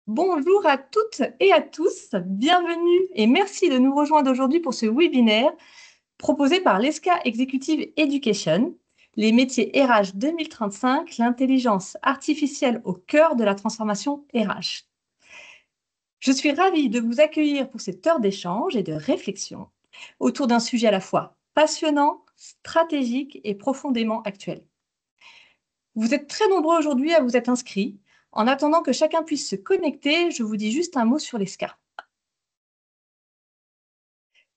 Bonjour à toutes et à tous, bienvenue et merci de nous rejoindre aujourd'hui pour ce webinaire proposé par l'ESCA Executive Education, les métiers RH 2035, l'intelligence artificielle au cœur de la transformation RH. Je suis ravie de vous accueillir pour cette heure d'échange et de réflexion autour d'un sujet à la fois passionnant, stratégique et profondément actuel. Vous êtes très nombreux aujourd'hui à vous être inscrits. En attendant que chacun puisse se connecter, je vous dis juste un mot sur l'ESCA.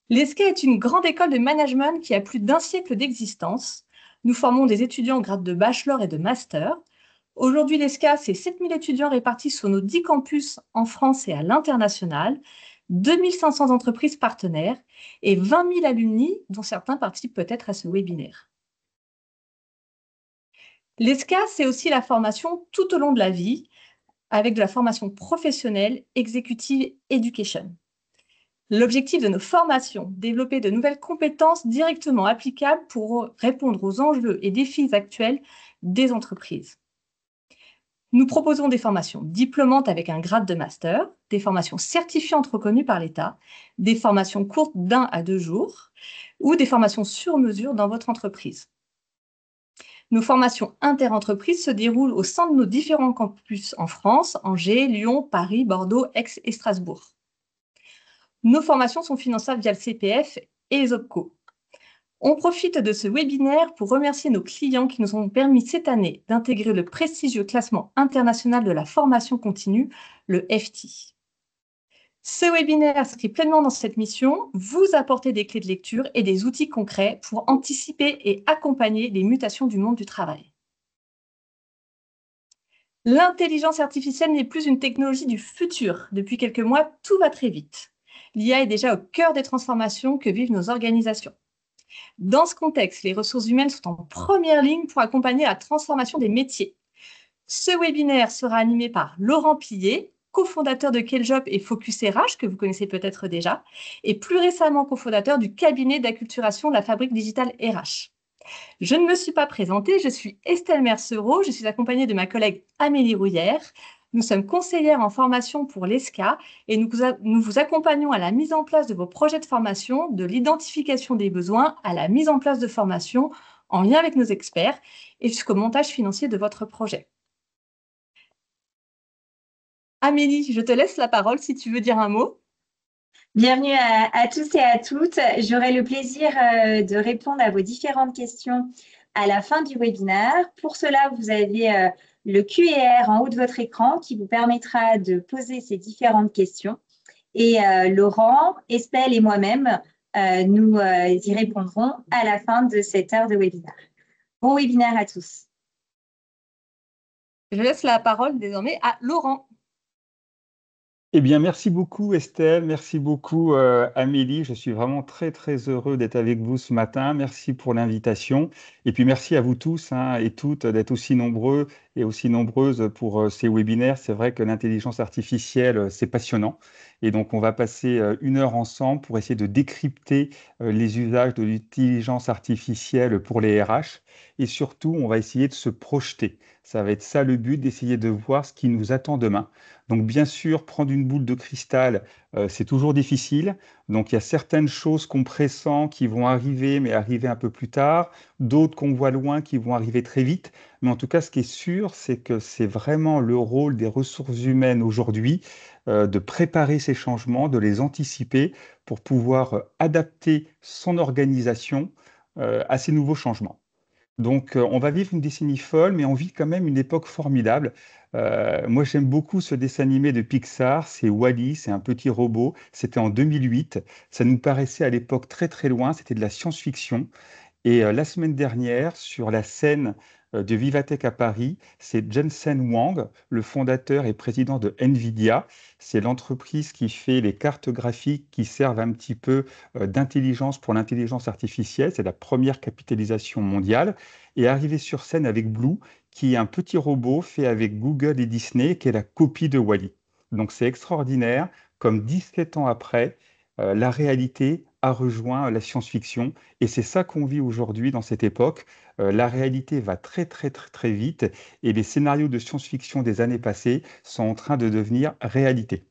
L'ESCA est une grande école de management qui a plus d'un siècle d'existence. Nous formons des étudiants en grade de bachelor et de master. Aujourd'hui, l'ESCA, c'est 7000 étudiants répartis sur nos 10 campus en France et à l'international, 2500 entreprises partenaires et 20 000 alumni, dont certains participent peut-être à ce webinaire. L'ESCA, c'est aussi la formation tout au long de la vie, avec de la formation professionnelle, executive education. L'objectif de nos formations, développer de nouvelles compétences directement applicables pour répondre aux enjeux et défis actuels des entreprises. Nous proposons des formations diplômantes avec un grade de master, des formations certifiantes reconnues par l'État, des formations courtes d'1 à 2 jours ou des formations sur mesure dans votre entreprise. Nos formations interentreprises se déroulent au sein de nos différents campus en France, Angers, Lyon, Paris, Bordeaux, Aix et Strasbourg. Nos formations sont finançables via le CPF et les OPCO. On profite de ce webinaire pour remercier nos clients qui nous ont permis cette année d'intégrer le prestigieux classement international de la formation continue, le FT. Ce webinaire s'inscrit pleinement dans cette mission, vous apporter des clés de lecture et des outils concrets pour anticiper et accompagner les mutations du monde du travail. L'intelligence artificielle n'est plus une technologie du futur. Depuis quelques mois, tout va très vite. L'IA est déjà au cœur des transformations que vivent nos organisations. Dans ce contexte, les ressources humaines sont en première ligne pour accompagner la transformation des métiers. Ce webinaire sera animé par Laurent Pillet, cofondateur de Quel-Job et Focus RH, que vous connaissez peut-être déjà, et plus récemment cofondateur du cabinet d'acculturation de la Fabrique Digitale RH. Je ne me suis pas présentée, je suis Estelle Mercereau, je suis accompagnée de ma collègue Amélie Rouillère. Nous sommes conseillères en formation pour l'ESCA et nous vous accompagnons à la mise en place de vos projets de formation, de l'identification des besoins à la mise en place de formation en lien avec nos experts et jusqu'au montage financier de votre projet. Amélie, je te laisse la parole si tu veux dire un mot. Bienvenue à tous et à toutes. J'aurai le plaisir de répondre à vos différentes questions à la fin du webinaire. Pour cela, vous avez le QR en haut de votre écran qui vous permettra de poser ces différentes questions. Et Laurent, Estelle et moi-même, nous y répondrons à la fin de cette heure de webinaire. Bon webinaire à tous. Je laisse la parole désormais à Laurent. Eh bien, merci beaucoup Estelle, merci beaucoup Amélie. Je suis vraiment très très heureux d'être avec vous ce matin. Merci pour l'invitation et puis merci à vous tous et toutes d'être aussi nombreux et aussi nombreuses pour ces webinaires. C'est vrai que l'intelligence artificielle, c'est passionnant et donc on va passer 1 heure ensemble pour essayer de décrypter les usages de l'intelligence artificielle pour les RH et surtout on va essayer de se projeter. Ça va être ça le but, d'essayer de voir ce qui nous attend demain. Donc, bien sûr, prendre une boule de cristal, c'est toujours difficile. Donc, il y a certaines choses qu'on pressent qui vont arriver, mais arriver un peu plus tard. D'autres qu'on voit loin qui vont arriver très vite. Mais en tout cas, ce qui est sûr, c'est que c'est vraiment le rôle des ressources humaines aujourd'hui de préparer ces changements, de les anticiper pour pouvoir adapter son organisation à ces nouveaux changements. Donc, on va vivre une décennie folle, mais on vit quand même une époque formidable. Moi, j'aime beaucoup ce dessin animé de Pixar, c'est Wall-E, c'est un petit robot. C'était en 2008. Ça nous paraissait à l'époque très très loin, c'était de la science-fiction. Et la semaine dernière, sur la scène de Vivatech à Paris, c'est Jensen Huang, le fondateur et président de NVIDIA. C'est l'entreprise qui fait les cartes graphiques qui servent un petit peu d'intelligence pour l'intelligence artificielle. C'est la première capitalisation mondiale. Et arrivé sur scène avec Blue, qui est un petit robot fait avec Google et Disney, qui est la copie de Wall-E. Donc c'est extraordinaire, comme 17 ans après, la réalité a rejoint la science-fiction. Et c'est ça qu'on vit aujourd'hui dans cette époque. La réalité va très, très, très, très vite et les scénarios de science-fiction des années passées sont en train de devenir réalité.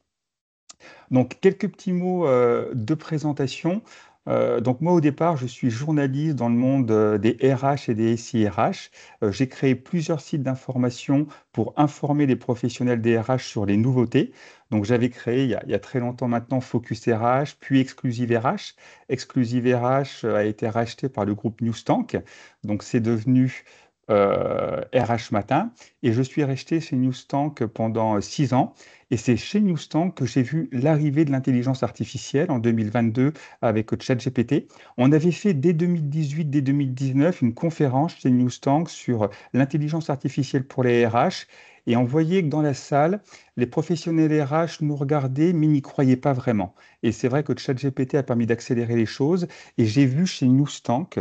Donc, quelques petits mots de présentation. Donc, moi, au départ, je suis journaliste dans le monde des RH et des SIRH. J'ai créé plusieurs sites d'information pour informer les professionnels des RH sur les nouveautés. Donc, j'avais créé il y a très longtemps maintenant Focus RH, puis Exclusive RH. Exclusive RH a été racheté par le groupe Newstank. Donc, c'est devenu RH Matin. Et je suis resté chez Newstank pendant 6 ans. Et c'est chez Newstank que j'ai vu l'arrivée de l'intelligence artificielle en 2022 avec ChatGPT. On avait fait dès 2018, dès 2019 une conférence chez Newstank sur l'intelligence artificielle pour les RH. Et on voyait que dans la salle, les professionnels RH nous regardaient, mais n'y croyaient pas vraiment. Et c'est vrai que ChatGPT a permis d'accélérer les choses. Et j'ai vu chez Newstank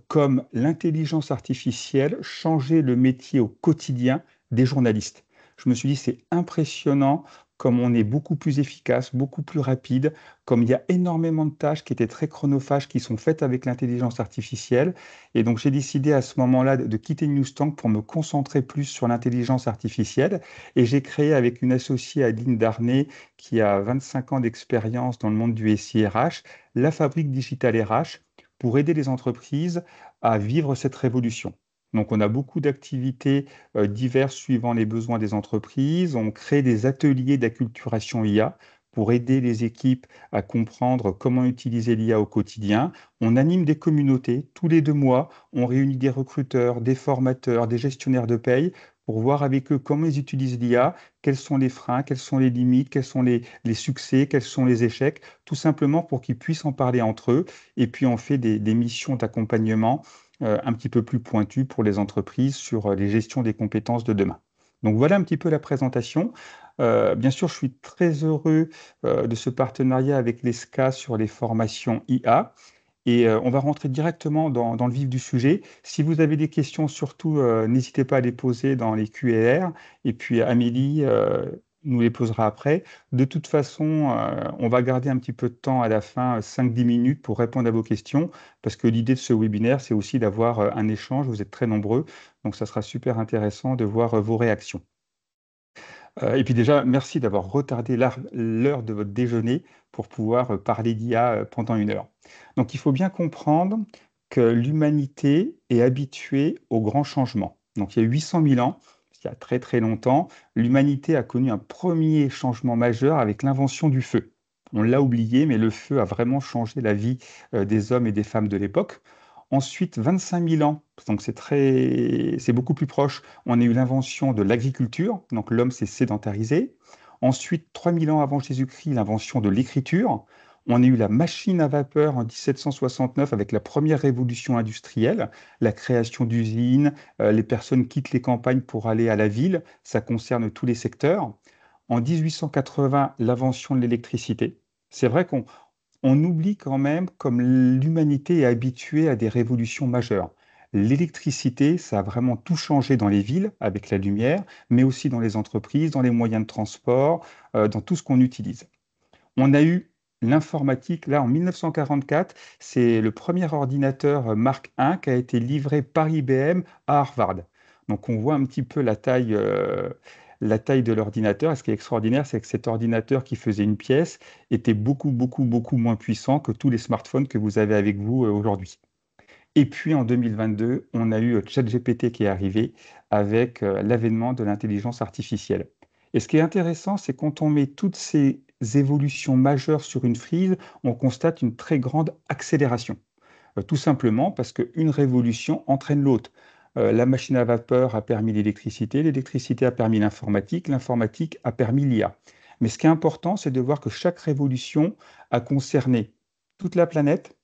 comme l'intelligence artificielle changeait le métier au quotidien des journalistes. Je me suis dit, c'est impressionnant comme on est beaucoup plus efficace, beaucoup plus rapide, comme il y a énormément de tâches qui étaient très chronophages qui sont faites avec l'intelligence artificielle. Et donc, j'ai décidé à ce moment-là de quitter Newstank pour me concentrer plus sur l'intelligence artificielle. Et j'ai créé avec une associée, Adeline Darnay, qui a 25 ans d'expérience dans le monde du SIRH, la Fabrique Digitale RH, pour aider les entreprises à vivre cette révolution. Donc, on a beaucoup d'activités diverses suivant les besoins des entreprises. On crée des ateliers d'acculturation IA pour aider les équipes à comprendre comment utiliser l'IA au quotidien. On anime des communautés. Tous les 2 mois, on réunit des recruteurs, des formateurs, des gestionnaires de paye pour voir avec eux comment ils utilisent l'IA, quels sont les freins, quelles sont les limites, quels sont les succès, quels sont les échecs, tout simplement pour qu'ils puissent en parler entre eux. Et puis, on fait des missions d'accompagnement un petit peu plus pointues pour les entreprises sur les gestions des compétences de demain. Donc, voilà un petit peu la présentation. Bien sûr, je suis très heureux de ce partenariat avec l'ESCA sur les formations IA. Et on va rentrer directement dans le vif du sujet. Si vous avez des questions, surtout, n'hésitez pas à les poser dans les Q&R. Et puis Amélie nous les posera après. De toute façon, on va garder un petit peu de temps à la fin, 5-10 minutes, pour répondre à vos questions, parce que l'idée de ce webinaire, c'est aussi d'avoir un échange. Vous êtes très nombreux, donc ça sera super intéressant de voir vos réactions. Et puis déjà, merci d'avoir retardé l'heure de votre déjeuner pour pouvoir parler d'IA pendant 1 heure. Donc il faut bien comprendre que l'humanité est habituée aux grands changements. Donc il y a 800 000 ans, il y a très très longtemps, l'humanité a connu un premier changement majeur avec l'invention du feu. On l'a oublié, mais le feu a vraiment changé la vie des hommes et des femmes de l'époque. Ensuite, 25 000 ans, donc c'est beaucoup plus proche, on a eu l'invention de l'agriculture, donc l'homme s'est sédentarisé. Ensuite, 3000 ans avant Jésus-Christ, l'invention de l'écriture. On a eu la machine à vapeur en 1769 avec la première révolution industrielle, la création d'usines, les personnes quittent les campagnes pour aller à la ville, ça concerne tous les secteurs. En 1880, l'invention de l'électricité. C'est vrai qu'on oublie quand même comme l'humanité est habituée à des révolutions majeures. L'électricité, ça a vraiment tout changé dans les villes avec la lumière, mais aussi dans les entreprises, dans les moyens de transport, dans tout ce qu'on utilise. On a eu l'informatique, là en 1944, c'est le premier ordinateur Mark I qui a été livré par IBM à Harvard. Donc on voit un petit peu la taille de l'ordinateur. Et ce qui est extraordinaire, c'est que cet ordinateur qui faisait une pièce était beaucoup, beaucoup, beaucoup moins puissant que tous les smartphones que vous avez avec vous aujourd'hui. Et puis en 2022, on a eu ChatGPT qui est arrivé avec l'avènement de l'intelligence artificielle. Et ce qui est intéressant, c'est quand on met toutes ces évolutions majeures sur une frise, on constate une très grande accélération. Tout simplement parce qu'une révolution entraîne l'autre. La machine à vapeur a permis l'électricité a permis l'informatique a permis l'IA. Mais ce qui est important, c'est de voir que chaque révolution a concerné toute la planète,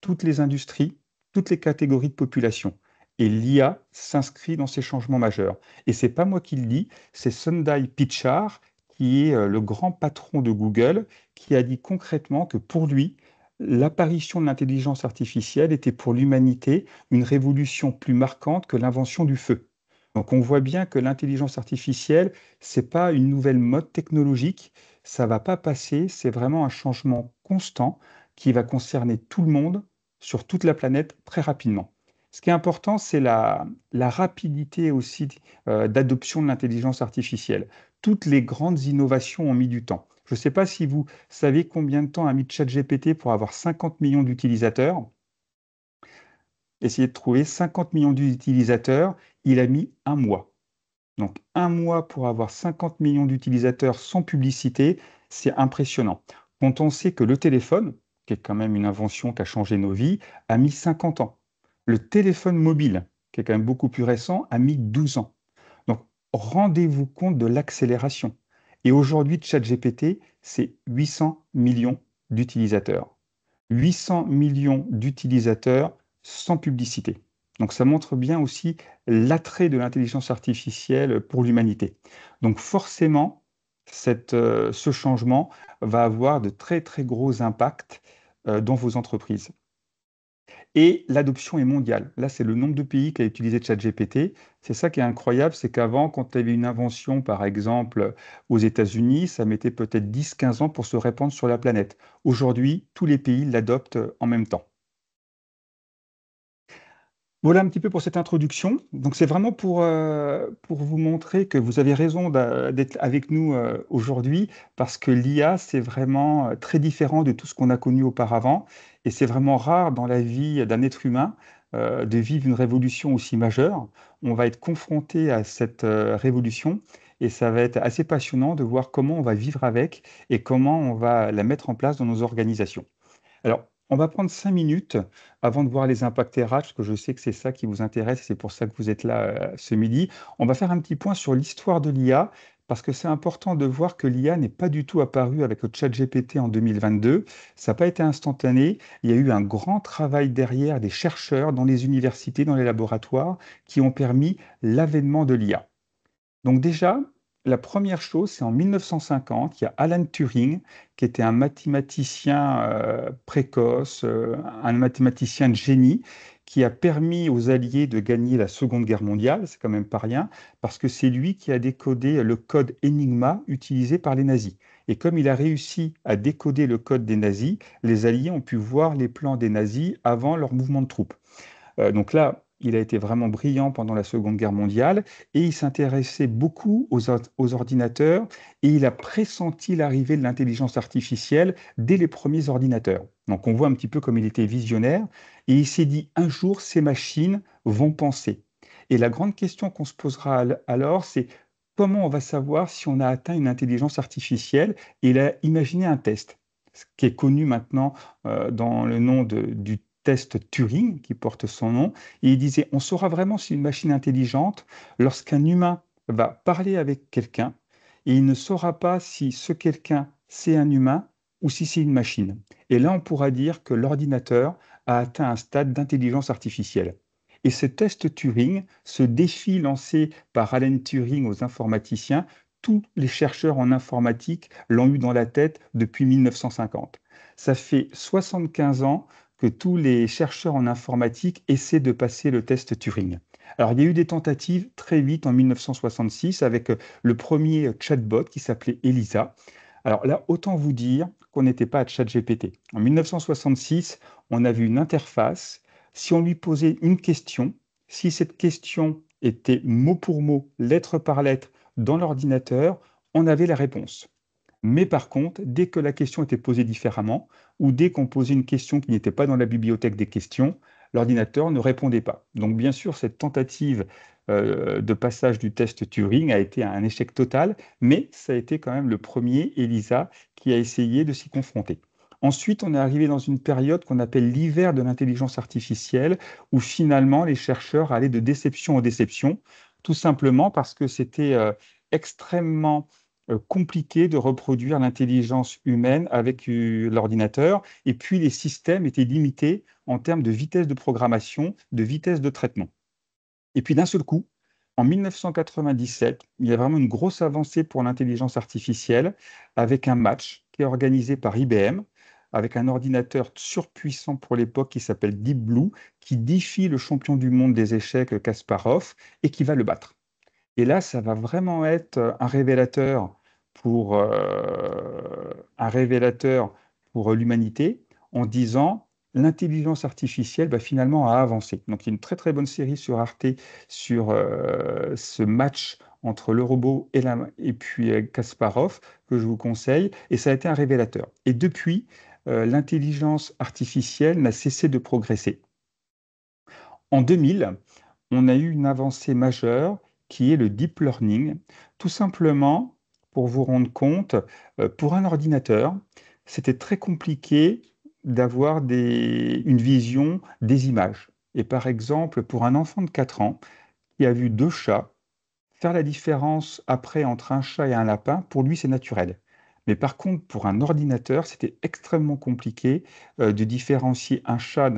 toutes les industries, toutes les catégories de population. Et l'IA s'inscrit dans ces changements majeurs. Et c'est pas moi qui le dis, c'est Sundar Pichai, qui est le grand patron de Google, qui a dit concrètement que pour lui, l'apparition de l'intelligence artificielle était pour l'humanité une révolution plus marquante que l'invention du feu. Donc on voit bien que l'intelligence artificielle, c'est pas une nouvelle mode technologique, ça va pas passer, c'est vraiment un changement constant qui va concerner tout le monde sur toute la planète très rapidement. Ce qui est important, c'est la rapidité aussi d'adoption de l'intelligence artificielle. Toutes les grandes innovations ont mis du temps. Je ne sais pas si vous savez combien de temps a mis ChatGPT pour avoir 50 millions d'utilisateurs. Essayez de trouver 50 millions d'utilisateurs, il a mis un mois. Donc un mois pour avoir 50 millions d'utilisateurs sans publicité, c'est impressionnant. Quand on sait que le téléphone, qui est quand même une invention qui a changé nos vies, a mis 50 ans. Le téléphone mobile, qui est quand même beaucoup plus récent, a mis 12 ans. Donc rendez-vous compte de l'accélération. Et aujourd'hui, ChatGPT, c'est 800 millions d'utilisateurs. 800 millions d'utilisateurs sans publicité. Donc ça montre bien aussi l'attrait de l'intelligence artificielle pour l'humanité. Donc forcément, ce changement va avoir de très très gros impacts dans vos entreprises. Et l'adoption est mondiale. Là, c'est le nombre de pays qui a utilisé ChatGPT. C'est ça qui est incroyable, c'est qu'avant, quand tu avais une invention, par exemple, aux États-Unis, ça mettait peut-être 10-15 ans pour se répandre sur la planète. Aujourd'hui, tous les pays l'adoptent en même temps. Voilà un petit peu pour cette introduction. Donc, c'est vraiment pour vous montrer que vous avez raison d'être avec nous aujourd'hui, parce que l'IA, c'est vraiment très différent de tout ce qu'on a connu auparavant. Et c'est vraiment rare dans la vie d'un être humain de vivre une révolution aussi majeure. On va être confronté à cette révolution et ça va être assez passionnant de voir comment on va vivre avec et comment on va la mettre en place dans nos organisations. Alors, on va prendre 5 minutes avant de voir les impacts RH, parce que je sais que c'est ça qui vous intéresse et c'est pour ça que vous êtes là ce midi. On va faire un petit point sur l'histoire de l'IA, parce que c'est important de voir que l'IA n'est pas du tout apparue avec le ChatGPT en 2022. Ça n'a pas été instantané. Il y a eu un grand travail derrière des chercheurs dans les universités, dans les laboratoires, qui ont permis l'avènement de l'IA. Donc déjà, la première chose, c'est en 1950, il y a Alan Turing, qui était un mathématicien précoce, un mathématicien de génie, qui a permis aux Alliés de gagner la Seconde Guerre mondiale, c'est quand même pas rien, parce que c'est lui qui a décodé le code Enigma utilisé par les nazis. Et comme il a réussi à décoder le code des nazis, les Alliés ont pu voir les plans des nazis avant leur mouvement de troupes. Donc là, il a été vraiment brillant pendant la Seconde Guerre mondiale et il s'intéressait beaucoup aux ordinateurs et il a pressenti l'arrivée de l'intelligence artificielle dès les premiers ordinateurs. Donc on voit un petit peu comme il était visionnaire et il s'est dit un jour ces machines vont penser. Et la grande question qu'on se posera alors, c'est comment on va savoir si on a atteint une intelligence artificielle? Et il a imaginé un test, ce qui est connu maintenant dans le nom du test Turing, qui porte son nom, et il disait, on saura vraiment si une machine intelligente lorsqu'un humain va parler avec quelqu'un, et il ne saura pas si ce quelqu'un, c'est un humain ou si c'est une machine. Et là, on pourra dire que l'ordinateur a atteint un stade d'intelligence artificielle. Et ce test Turing, ce défi lancé par Alan Turing aux informaticiens, tous les chercheurs en informatique l'ont eu dans la tête depuis 1950. Ça fait 75 ans que tous les chercheurs en informatique essaient de passer le test Turing. Alors, il y a eu des tentatives très vite en 1966 avec le premier chatbot qui s'appelait Elisa. Alors là, autant vous dire qu'on n'était pas à ChatGPT. En 1966, on avait une interface. Si on lui posait une question, si cette question était mot pour mot, lettre par lettre dans l'ordinateur, on avait la réponse. Mais par contre, dès que la question était posée différemment, ou dès qu'on posait une question qui n'était pas dans la bibliothèque des questions, l'ordinateur ne répondait pas. Donc bien sûr, cette tentative de passage du test Turing a été un échec total, mais ça a été quand même le premier, ELISA, qui a essayé de s'y confronter. Ensuite, on est arrivé dans une période qu'on appelle l'hiver de l'intelligence artificielle, où finalement les chercheurs allaient de déception en déception, tout simplement parce que c'était extrêmement compliqué de reproduire l'intelligence humaine avec l'ordinateur. Et puis, les systèmes étaient limités en termes de vitesse de programmation, de vitesse de traitement. Et puis, d'un seul coup, en 1997, il y a vraiment une grosse avancée pour l'intelligence artificielle avec un match qui est organisé par IBM, avec un ordinateur surpuissant pour l'époque qui s'appelle Deep Blue, qui défie le champion du monde des échecs, Kasparov, et qui va le battre. Et là, ça va vraiment être un révélateur pour l'humanité. en disant l'intelligence artificielle finalement a avancé. Donc il y a une très très bonne série sur Arte sur ce match entre le robot et puis Kasparov que je vous conseille, et ça a été un révélateur. Et depuis, l'intelligence artificielle n'a cessé de progresser. En 2000, on a eu une avancée majeure qui est le deep learning. Tout simplement, pour vous rendre compte, pour un ordinateur, c'était très compliqué d'avoir une vision des images. Et par exemple, pour un enfant de 4 ans qui a vu deux chats, faire la différence après entre un chat et un lapin, pour lui, c'est naturel. Mais par contre, pour un ordinateur, c'était extrêmement compliqué de différencier un chien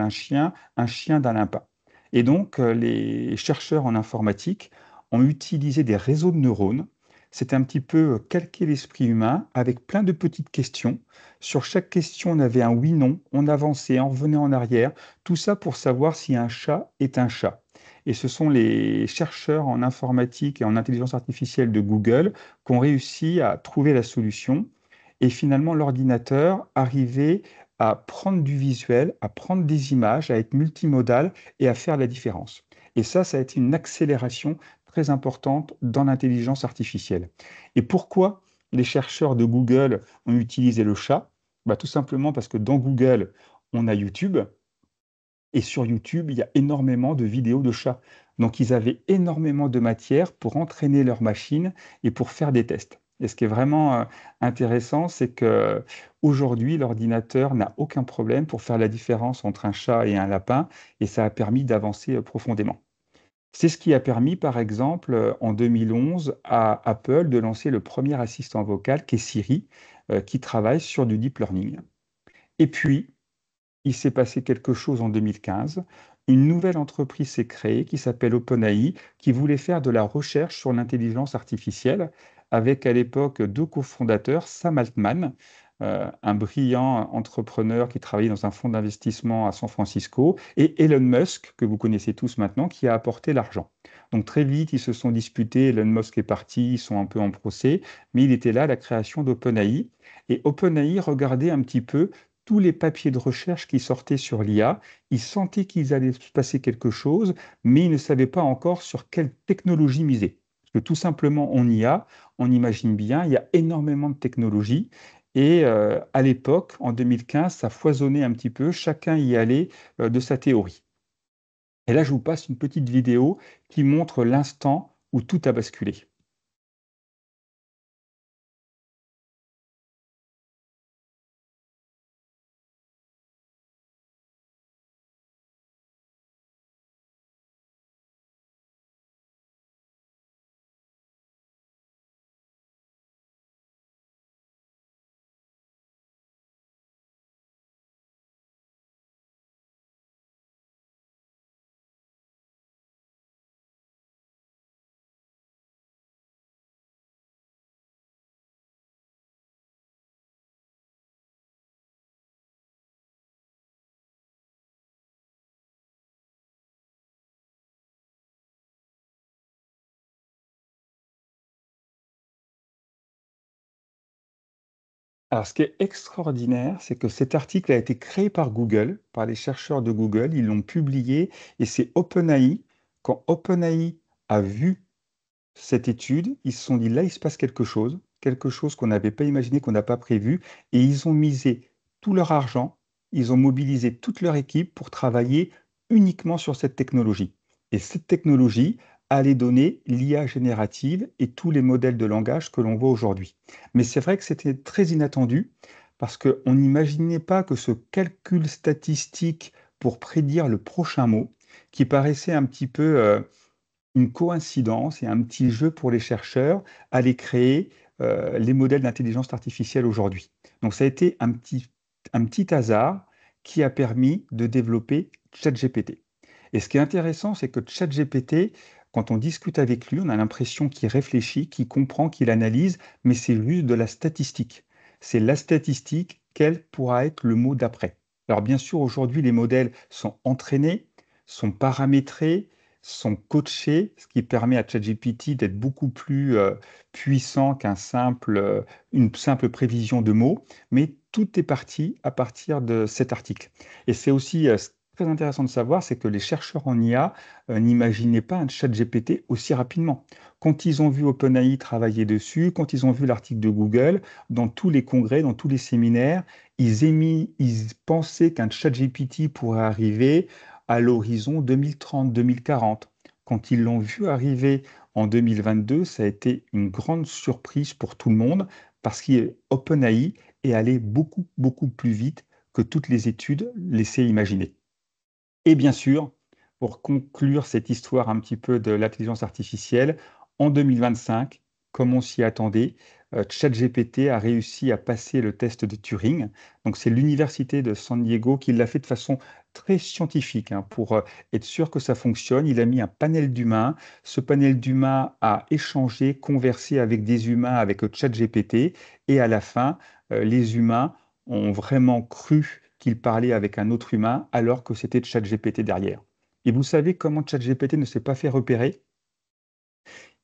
d'un lapin. Et donc, les chercheurs en informatique ont utilisé des réseaux de neurones. C'était un petit peu calquer l'esprit humain avec plein de petites questions. Sur chaque question, on avait un oui-non, on avançait, on revenait en arrière. Tout ça pour savoir si un chat est un chat. Et ce sont les chercheurs en informatique et en intelligence artificielle de Google qui ont réussi à trouver la solution. Et finalement, l'ordinateur arrivait à prendre du visuel, à prendre des images, à être multimodal et à faire la différence. Et ça a été une accélération très importante dans l'intelligence artificielle. Et pourquoi les chercheurs de Google ont utilisé le chat? Tout simplement parce que dans Google, on a YouTube, et sur YouTube, il y a énormément de vidéos de chats. Donc, ils avaient énormément de matière pour entraîner leur machine et pour faire des tests. Et ce qui est vraiment intéressant, c'est que aujourd'hui, l'ordinateur n'a aucun problème pour faire la différence entre un chat et un lapin, et ça a permis d'avancer profondément. C'est ce qui a permis, par exemple, en 2011, à Apple de lancer le premier assistant vocal, qui est Siri, qui travaille sur du deep learning. Et puis, il s'est passé quelque chose en 2015. Une nouvelle entreprise s'est créée qui s'appelle OpenAI, qui voulait faire de la recherche sur l'intelligence artificielle, avec à l'époque deux cofondateurs, Sam Altman, un brillant entrepreneur qui travaillait dans un fonds d'investissement à San Francisco, et Elon Musk, que vous connaissez tous maintenant, qui a apporté l'argent. Donc très vite, ils se sont disputés, Elon Musk est parti, ils sont un peu en procès, mais il était là à la création d'OpenAI. Et OpenAI regardait un petit peu tous les papiers de recherche qui sortaient sur l'IA. Ils sentaient qu'il allait se passer quelque chose, mais ils ne savaient pas encore sur quelle technologie miser. Parce que tout simplement, en IA, on imagine bien, il y a énormément de technologies. Et à l'époque, en 2015, ça foisonnait un petit peu, chacun y allait de sa théorie. Et là, je vous passe une petite vidéo qui montre l'instant où tout a basculé. Alors, ce qui est extraordinaire, c'est que cet article a été créé par Google, par les chercheurs de Google. Ils l'ont publié et c'est OpenAI. Quand OpenAI a vu cette étude, ils se sont dit là, il se passe quelque chose qu'on n'avait pas imaginé, qu'on n'a pas prévu, et ils ont misé tout leur argent, ils ont mobilisé toute leur équipe pour travailler uniquement sur cette technologie. Et cette technologie allait donner l'IA générative et tous les modèles de langage que l'on voit aujourd'hui. Mais c'est vrai que c'était très inattendu parce qu'on n'imaginait pas que ce calcul statistique pour prédire le prochain mot, qui paraissait un petit peu une coïncidence et un petit jeu pour les chercheurs, allait créer les modèles d'intelligence artificielle aujourd'hui. Donc ça a été un petit hasard qui a permis de développer ChatGPT. Et ce qui est intéressant, c'est que ChatGPT, quand on discute avec lui, on a l'impression qu'il réfléchit, qu'il comprend, qu'il analyse, mais c'est juste de la statistique. C'est la statistique, quel pourra être le mot d'après. Alors bien sûr, aujourd'hui, les modèles sont entraînés, sont paramétrés, sont coachés, ce qui permet à ChatGPT d'être beaucoup plus puissant une simple prévision de mots. Mais tout est parti à partir de cet article. Et c'est aussi très intéressant de savoir, c'est que les chercheurs en IA n'imaginaient pas un chat GPT aussi rapidement. Quand ils ont vu OpenAI travailler dessus, quand ils ont vu l'article de Google, dans tous les congrès, dans tous les séminaires, ils pensaient qu'un chat GPT pourrait arriver à l'horizon 2030-2040. Quand ils l'ont vu arriver en 2022, ça a été une grande surprise pour tout le monde parce qu'OpenAI est allé beaucoup, beaucoup plus vite que toutes les études laissaient imaginer. Et bien sûr, pour conclure cette histoire un petit peu de l'intelligence artificielle, en 2025, comme on s'y attendait, ChatGPT a réussi à passer le test de Turing. Donc c'est l'université de San Diego qui l'a fait de façon très scientifique hein, pour être sûr que ça fonctionne. Il a mis un panel d'humains. Ce panel d'humains a échangé, conversé avec des humains, avec ChatGPT. Et à la fin, les humains ont vraiment cru qu'il parlait avec un autre humain alors que c'était ChatGPT derrière. Et vous savez comment ChatGPT ne s'est pas fait repérer?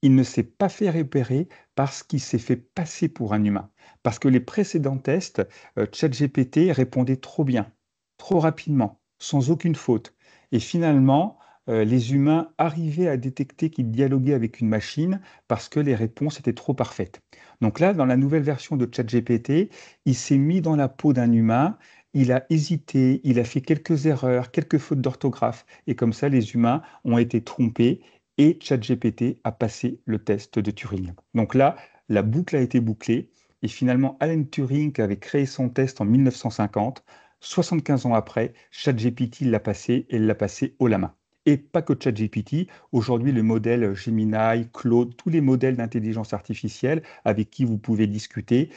Il ne s'est pas fait repérer parce qu'il s'est fait passer pour un humain. Parce que les précédents tests, ChatGPT répondait trop bien, trop rapidement, sans aucune faute. Et finalement, les humains arrivaient à détecter qu'il dialoguait avec une machine parce que les réponses étaient trop parfaites. Donc là, dans la nouvelle version de ChatGPT, il s'est mis dans la peau d'un humain, il a hésité, il a fait quelques erreurs, quelques fautes d'orthographe, et comme ça, les humains ont été trompés et ChatGPT a passé le test de Turing. Donc là, la boucle a été bouclée et finalement, Alan Turing, qui avait créé son test en 1950, 75 ans après, ChatGPT l'a passé et l'a passé haut la main. Et pas que ChatGPT, aujourd'hui le modèle Gemini, Claude, tous les modèles d'intelligence artificielle avec qui vous pouvez discuter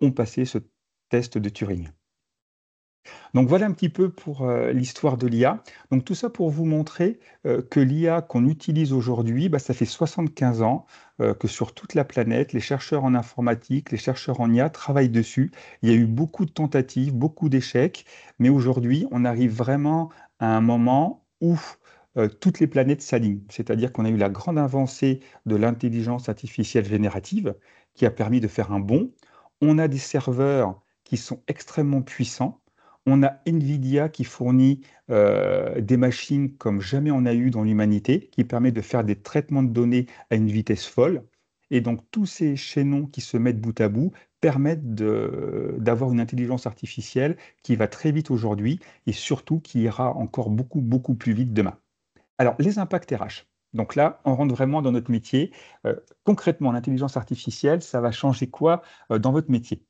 ont passé ce test de Turing. Donc voilà un petit peu pour l'histoire de l'IA. Donc tout ça pour vous montrer que l'IA qu'on utilise aujourd'hui, bah, ça fait 75 ans que sur toute la planète, les chercheurs en informatique, les chercheurs en IA travaillent dessus. Il y a eu beaucoup de tentatives, beaucoup d'échecs, mais aujourd'hui, on arrive vraiment à un moment où toutes les planètes s'alignent. C'est-à-dire qu'on a eu la grande avancée de l'intelligence artificielle générative qui a permis de faire un bond. On a des serveurs qui sont extrêmement puissants. On a Nvidia qui fournit des machines comme jamais on a eu dans l'humanité, qui permet de faire des traitements de données à une vitesse folle. Et donc tous ces chaînons qui se mettent bout à bout permettent d'avoir une intelligence artificielle qui va très vite aujourd'hui et surtout qui ira encore beaucoup, beaucoup plus vite demain. Alors, les impacts RH. Donc là, on rentre vraiment dans notre métier. Concrètement, l'intelligence artificielle, ça va changer quoi dans votre métier?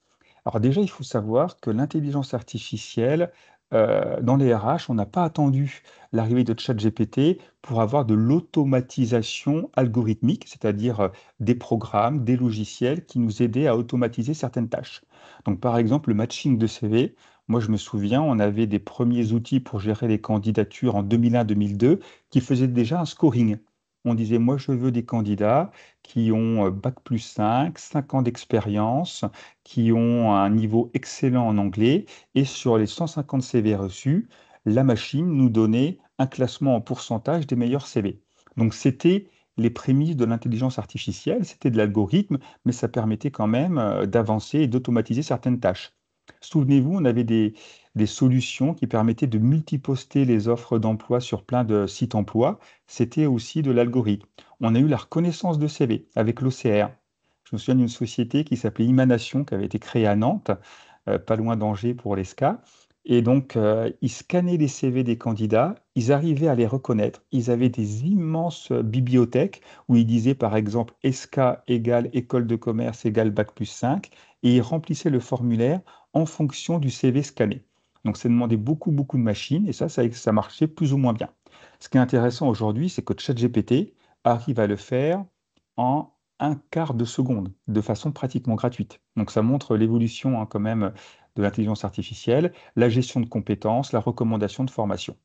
Alors déjà, il faut savoir que l'intelligence artificielle, dans les RH, on n'a pas attendu l'arrivée de ChatGPT pour avoir de l'automatisation algorithmique, c'est-à-dire des programmes, des logiciels qui nous aidaient à automatiser certaines tâches. Donc par exemple, le matching de CV, moi je me souviens, on avait des premiers outils pour gérer les candidatures en 2001-2002 qui faisaient déjà un scoring. On disait, moi je veux des candidats qui ont bac+5, 5 ans d'expérience, qui ont un niveau excellent en anglais, et sur les 150 CV reçus, la machine nous donnait un classement en pourcentage des meilleurs CV. Donc c'était les prémices de l'intelligence artificielle, c'était de l'algorithme, mais ça permettait quand même d'avancer et d'automatiser certaines tâches. Souvenez-vous, on avait des solutions qui permettaient de multiposter les offres d'emploi sur plein de sites emploi. C'était aussi de l'algorithme. On a eu la reconnaissance de CV avec l'OCR. Je me souviens d'une société qui s'appelait Imanation, qui avait été créée à Nantes, pas loin d'Angers pour l'ESCA. Et donc, ils scannaient les CV des candidats, ils arrivaient à les reconnaître. Ils avaient des immenses bibliothèques où ils disaient, par exemple, ESCA égale école de commerce égale bac+5, et ils remplissaient le formulaire en fonction du CV scanné. Donc, ça demandait beaucoup, beaucoup de machines, et ça marchait plus ou moins bien. Ce qui est intéressant aujourd'hui, c'est que ChatGPT arrive à le faire en un quart de seconde, de façon pratiquement gratuite. Donc ça montre l'évolution quand même de l'intelligence artificielle, la gestion de compétences, la recommandation de formation.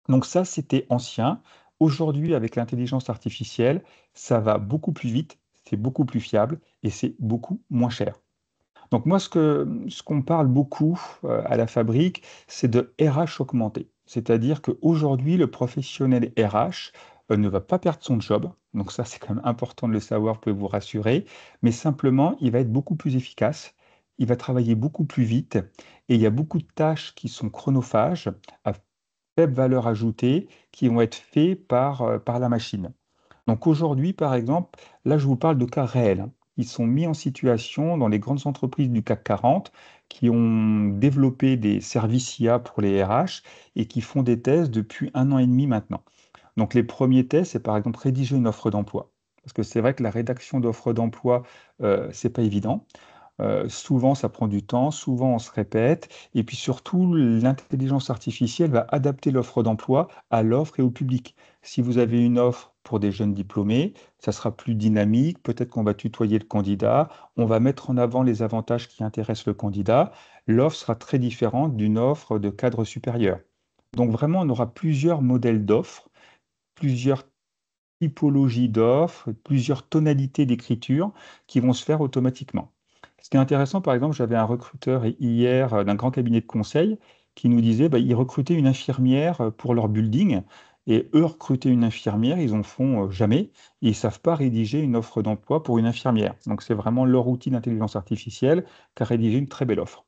Donc ça, c'était ancien. Aujourd'hui, avec l'intelligence artificielle, ça va beaucoup plus vite, c'est beaucoup plus fiable et c'est beaucoup moins cher. Donc moi, ce qu'on parle beaucoup à la fabrique, c'est de RH augmenté. C'est-à-dire qu'aujourd'hui, le professionnel RH ne va pas perdre son job. Donc ça, c'est quand même important de le savoir, vous pouvez vous rassurer. Mais simplement, il va être beaucoup plus efficace. il va travailler beaucoup plus vite et il y a beaucoup de tâches qui sont chronophages, à faible valeur ajoutée, qui vont être faites par la machine. Donc aujourd'hui, par exemple, là, je vous parle de cas réels, hein. Ils sont mis en situation dans les grandes entreprises du CAC 40 qui ont développé des services IA pour les RH et qui font des tests depuis 1 an et demi maintenant. Donc les premiers tests, c'est par exemple rédiger une offre d'emploi. Parce que c'est vrai que la rédaction d'offres d'emploi, c'est pas évident. Souvent, ça prend du temps, souvent on se répète, et puis surtout, l'intelligence artificielle va adapter l'offre d'emploi à l'offre et au public. Si vous avez une offre pour des jeunes diplômés, ça sera plus dynamique, peut-être qu'on va tutoyer le candidat, on va mettre en avant les avantages qui intéressent le candidat, l'offre sera très différente d'une offre de cadre supérieur. Donc vraiment, on aura plusieurs modèles d'offres, plusieurs typologies d'offres, plusieurs tonalités d'écriture qui vont se faire automatiquement. Ce qui est intéressant, par exemple, j'avais un recruteur hier d'un grand cabinet de conseil qui nous disait bah, ils recrutaient une infirmière pour leur building. Et eux, recruter une infirmière, ils en font jamais. Et ils ne savent pas rédiger une offre d'emploi pour une infirmière. Donc, c'est vraiment leur outil d'intelligence artificielle qui a rédigé une très belle offre.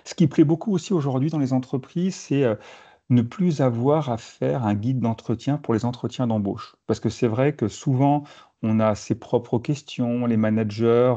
Ce qui plaît beaucoup aussi aujourd'hui dans les entreprises, c'est ne plus avoir à faire un guide d'entretien pour les entretiens d'embauche. Parce que c'est vrai que souvent, on a ses propres questions, les managers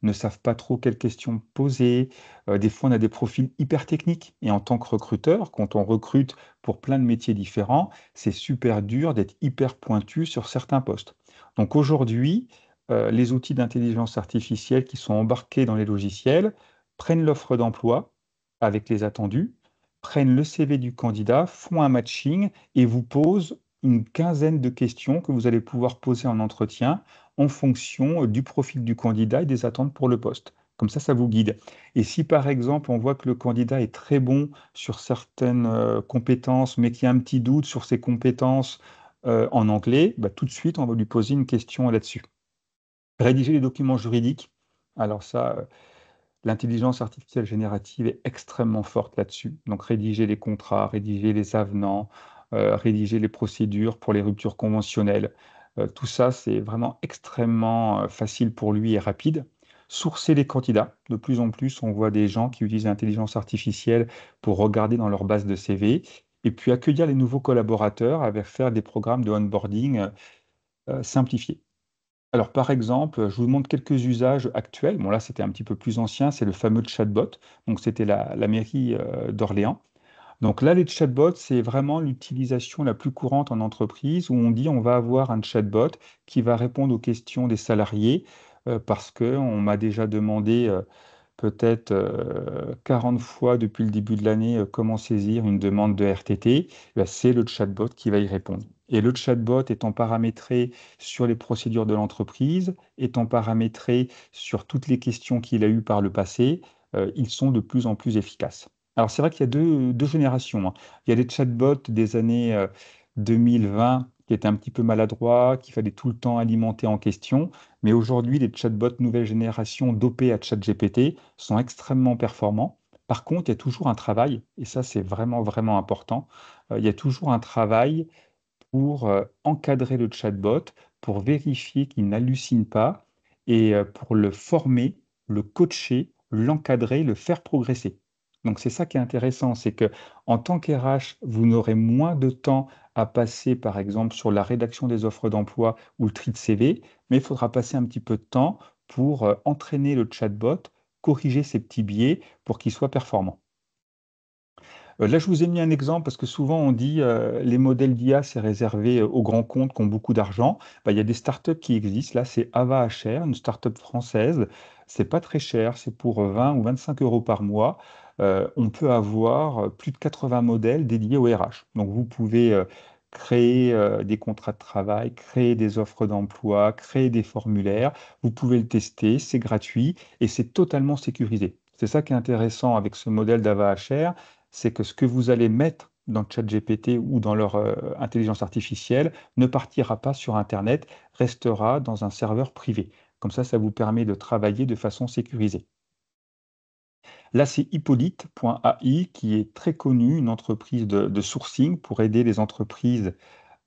ne savent pas trop quelles questions poser. Des fois, on a des profils hyper techniques. Et en tant que recruteur, quand on recrute pour plein de métiers différents, c'est super dur d'être hyper pointu sur certains postes. Donc aujourd'hui, les outils d'intelligence artificielle qui sont embarqués dans les logiciels prennent l'offre d'emploi avec les attendus, prennent le CV du candidat, font un matching et vous posent une quinzaine de questions que vous allez pouvoir poser en entretien en fonction du profil du candidat et des attentes pour le poste. Comme ça vous guide. Et si par exemple on voit que le candidat est très bon sur certaines compétences, mais qu'il y a un petit doute sur ses compétences en anglais, bah, tout de suite on va lui poser une question là-dessus. Rédiger les documents juridiques, alors ça, l'intelligence artificielle générative est extrêmement forte là-dessus. Donc rédiger les contrats, rédiger les avenants, rédiger les procédures pour les ruptures conventionnelles. Tout ça, c'est vraiment extrêmement facile pour lui et rapide. Sourcer les candidats. De plus en plus, on voit des gens qui utilisent l'intelligence artificielle pour regarder dans leur base de CV. Et puis accueillir les nouveaux collaborateurs avec faire des programmes de onboarding simplifiés. Alors, par exemple, je vous montre quelques usages actuels. Bon, là, c'était un petit peu plus ancien, c'est le fameux chatbot. Donc, c'était la mairie d'Orléans. Donc là, les chatbots, c'est vraiment l'utilisation la plus courante en entreprise où on dit on va avoir un chatbot qui va répondre aux questions des salariés parce qu'on m'a déjà demandé peut-être 40 fois depuis le début de l'année comment saisir une demande de RTT. C'est le chatbot qui va y répondre. Et le chatbot étant paramétré sur les procédures de l'entreprise, étant paramétré sur toutes les questions qu'il a eues par le passé, ils sont de plus en plus efficaces. Alors c'est vrai qu'il y a deux générations, hein. Il y a les chatbots des années 2020 qui étaient un petit peu maladroits, qu'il fallait tout le temps alimenter en questions. Mais aujourd'hui, les chatbots nouvelle génération dopés à ChatGPT sont extrêmement performants. Par contre, il y a toujours un travail, et ça c'est vraiment vraiment important, il y a toujours un travail pour encadrer le chatbot, pour vérifier qu'il n'hallucine pas et pour le former, le coacher, l'encadrer, le faire progresser. Donc c'est ça qui est intéressant, c'est que en tant qu'RH, vous n'aurez moins de temps à passer, par exemple, sur la rédaction des offres d'emploi ou le tri de CV, mais il faudra passer un petit peu de temps pour entraîner le chatbot, corriger ses petits biais pour qu'il soit performant. Là, je vous ai mis un exemple parce que souvent on dit les modèles d'IA, c'est réservé aux grands comptes qui ont beaucoup d'argent. Bah, il y a des startups qui existent. Là, c'est Ava HR, une startup française. C'est pas très cher, c'est pour 20 ou 25 euros par mois. On peut avoir plus de 80 modèles dédiés au RH. Donc, vous pouvez créer des contrats de travail, créer des offres d'emploi, créer des formulaires. Vous pouvez le tester, c'est gratuit et c'est totalement sécurisé. C'est ça qui est intéressant avec ce modèle d'Ava HR, c'est que ce que vous allez mettre dans ChatGPT ou dans leur intelligence artificielle ne partira pas sur Internet, restera dans un serveur privé. Comme ça vous permet de travailler de façon sécurisée. Là, c'est Hippolyte.ai qui est très connue, une entreprise de sourcing pour aider les entreprises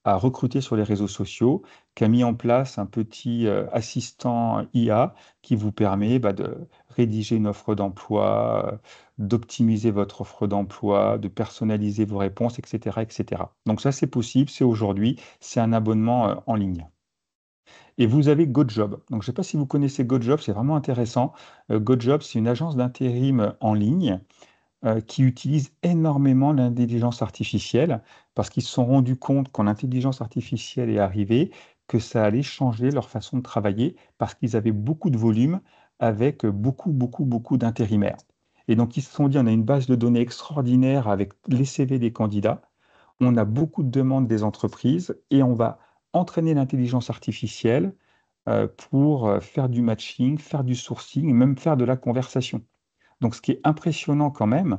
à recruter sur les réseaux sociaux, qui a mis en place un petit assistant IA qui vous permet de rédiger une offre d'emploi, d'optimiser votre offre d'emploi, de personnaliser vos réponses, etc., etc. Donc ça, c'est possible, c'est aujourd'hui, c'est un abonnement en ligne. Et vous avez GoJob. Donc, je ne sais pas si vous connaissez GoJob, c'est vraiment intéressant. GoJob, c'est une agence d'intérim en ligne qui utilise énormément l'intelligence artificielle parce qu'ils se sont rendus compte quand l'intelligence artificielle est arrivée que ça allait changer leur façon de travailler parce qu'ils avaient beaucoup de volume avec beaucoup, beaucoup, beaucoup d'intérimaires. Et donc, ils se sont dit, on a une base de données extraordinaire avec les CV des candidats, on a beaucoup de demandes des entreprises et on va entraîner l'intelligence artificielle pour faire du matching, faire du sourcing, même faire de la conversation. Donc, ce qui est impressionnant quand même,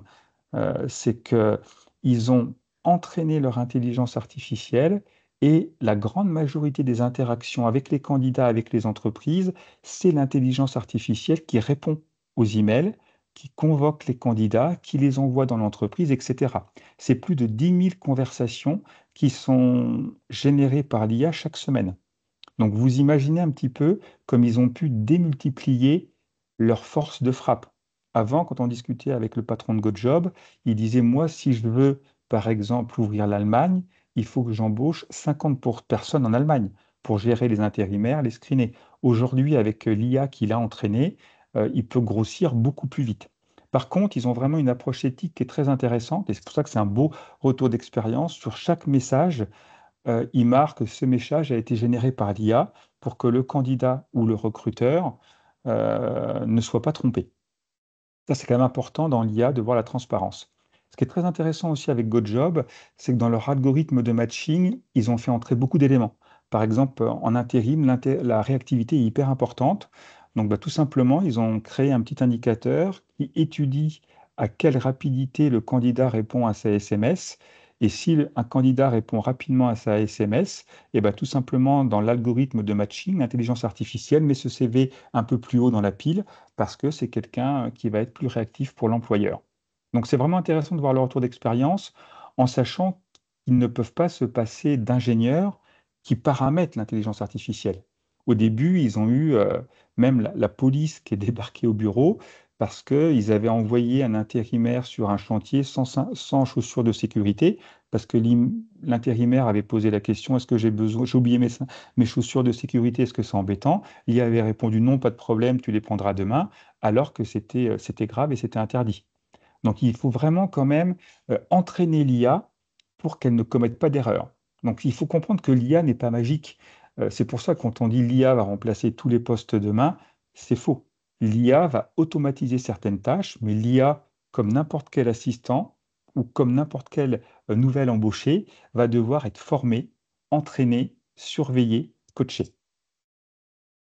c'est qu'ils ont entraîné leur intelligence artificielle et la grande majorité des interactions avec les candidats, avec les entreprises, c'est l'intelligence artificielle qui répond aux emails, qui convoque les candidats, qui les envoie dans l'entreprise, etc. C'est plus de 10 000 conversations qui sont générées par l'IA chaque semaine. Donc vous imaginez un petit peu comme ils ont pu démultiplier leur force de frappe. Avant, quand on discutait avec le patron de GoJob, il disait, moi, si je veux, par exemple, ouvrir l'Allemagne, il faut que j'embauche 50 personnes en Allemagne pour gérer les intérimaires, les screener. Aujourd'hui, avec l'IA qu'il a entraîné, il peut grossir beaucoup plus vite. Par contre, ils ont vraiment une approche éthique qui est très intéressante et c'est pour ça que c'est un beau retour d'expérience. Sur chaque message, il marque que ce message a été généré par l'IA pour que le candidat ou le recruteur ne soit pas trompé. Ça, c'est quand même important dans l'IA de voir la transparence. Ce qui est très intéressant aussi avec GoJob, c'est que dans leur algorithme de matching, ils ont fait entrer beaucoup d'éléments. Par exemple, en intérim, la réactivité est hyper importante. Donc, tout simplement, ils ont créé un petit indicateur qui étudie à quelle rapidité le candidat répond à sa SMS. Et si un candidat répond rapidement à sa SMS, et tout simplement, dans l'algorithme de matching, l'intelligence artificielle met ce CV un peu plus haut dans la pile parce que c'est quelqu'un qui va être plus réactif pour l'employeur. Donc c'est vraiment intéressant de voir le retour d'expérience en sachant qu'ils ne peuvent pas se passer d'ingénieurs qui paramètrent l'intelligence artificielle. Au début, ils ont eu même la police qui est débarquée au bureau parce qu'ils avaient envoyé un intérimaire sur un chantier sans chaussures de sécurité, parce que l'intérimaire avait posé la question, est-ce que j'ai oublié mes chaussures de sécurité, est-ce que c'est embêtant? Il avait répondu non, pas de problème, tu les prendras demain, alors que c'était grave et c'était interdit. Donc il faut vraiment quand même entraîner l'IA pour qu'elle ne commette pas d'erreur. Donc il faut comprendre que l'IA n'est pas magique. C'est pour ça que quand on dit l'IA va remplacer tous les postes demain, c'est faux. L'IA va automatiser certaines tâches, mais l'IA, comme n'importe quel assistant ou comme n'importe quel nouvel embauché, va devoir être formé, entraîné, surveillé, coaché.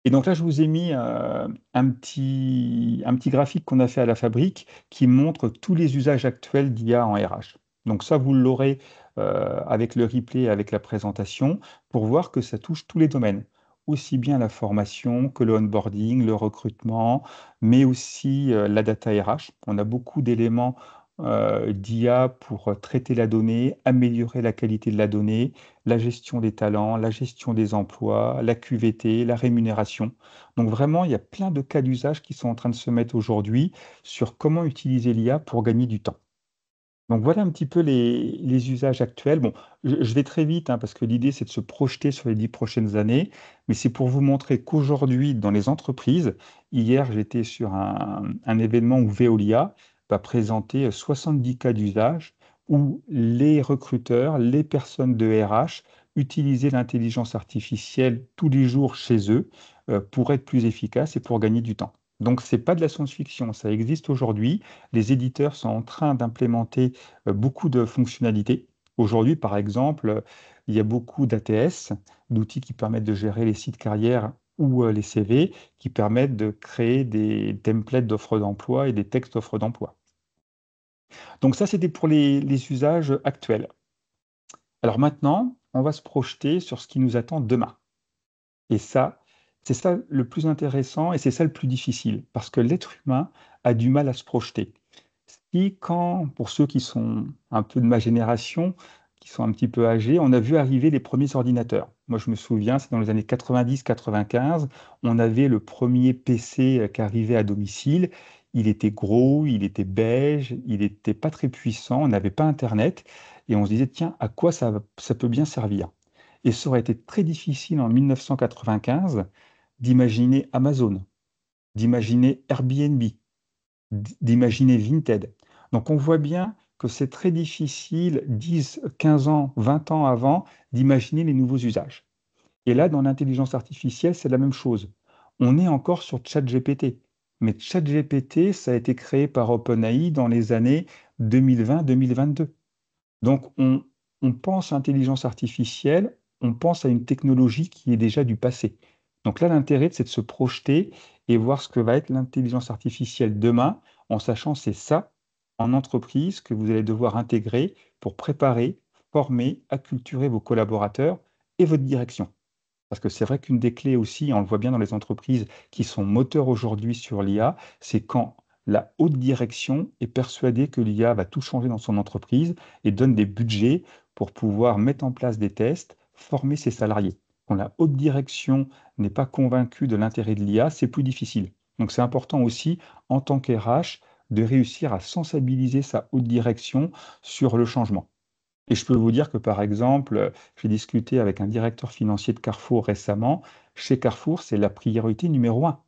Et donc là, je vous ai mis un petit graphique qu'on a fait à la fabrique qui montre tous les usages actuels d'IA en RH. Donc ça, vous l'aurez avec le replay, avec la présentation, pour voir que ça touche tous les domaines, aussi bien la formation que le onboarding, le recrutement, mais aussi la data RH. On a beaucoup d'éléments d'IA pour traiter la donnée, améliorer la qualité de la donnée, la gestion des talents, la gestion des emplois, la QVT, la rémunération. Donc vraiment, il y a plein de cas d'usage qui sont en train de se mettre aujourd'hui sur comment utiliser l'IA pour gagner du temps. Donc voilà un petit peu les usages actuels. Bon, je vais très vite parce que l'idée, c'est de se projeter sur les 10 prochaines années, mais c'est pour vous montrer qu'aujourd'hui, dans les entreprises, hier, j'étais sur un événement où Veolia va présenter 70 cas d'usage où les recruteurs, les personnes de RH utilisaient l'intelligence artificielle tous les jours chez eux pour être plus efficaces et pour gagner du temps. Donc, ce n'est pas de la science-fiction, ça existe aujourd'hui. Les éditeurs sont en train d'implémenter beaucoup de fonctionnalités. Aujourd'hui, par exemple, il y a beaucoup d'ATS, d'outils qui permettent de gérer les sites carrières ou les CV, qui permettent de créer des templates d'offres d'emploi et des textes d'offres d'emploi. Donc ça, c'était pour les usages actuels. Alors maintenant, on va se projeter sur ce qui nous attend demain. Et ça, c'est ça le plus intéressant et c'est ça le plus difficile, parce que l'être humain a du mal à se projeter. Pour ceux qui sont un peu de ma génération, qui sont un petit peu âgés, on a vu arriver les premiers ordinateurs. Moi, je me souviens, c'est dans les années 90-95, on avait le premier PC qui arrivait à domicile. Il était gros, il était beige, il n'était pas très puissant, on n'avait pas Internet. Et on se disait, tiens, à quoi ça peut bien servir? Et ça aurait été très difficile en 1995 d'imaginer Amazon, d'imaginer Airbnb, d'imaginer Vinted. Donc on voit bien que c'est très difficile, 10, 15 ans, 20 ans avant, d'imaginer les nouveaux usages. Et là, dans l'intelligence artificielle, c'est la même chose. On est encore sur ChatGPT. Mais ChatGPT, ça a été créé par OpenAI dans les années 2020-2022. Donc on pense à intelligence artificielle, on pense à une technologie qui est déjà du passé. Donc là, l'intérêt, c'est de se projeter et voir ce que va être l'intelligence artificielle demain, en sachant c'est ça, en entreprise, que vous allez devoir intégrer pour préparer, former, acculturer vos collaborateurs et votre direction. Parce que c'est vrai qu'une des clés aussi, on le voit bien dans les entreprises qui sont moteurs aujourd'hui sur l'IA, c'est quand la haute direction est persuadée que l'IA va tout changer dans son entreprise et donne des budgets pour pouvoir mettre en place des tests, former ses salariés. Quand la haute direction n'est pas convaincue de l'intérêt de l'IA, c'est plus difficile. Donc c'est important aussi, en tant qu'RH, de réussir à sensibiliser sa haute direction sur le changement. Et je peux vous dire que, par exemple, j'ai discuté avec un directeur financier de Carrefour récemment. Chez Carrefour, c'est la priorité numéro un.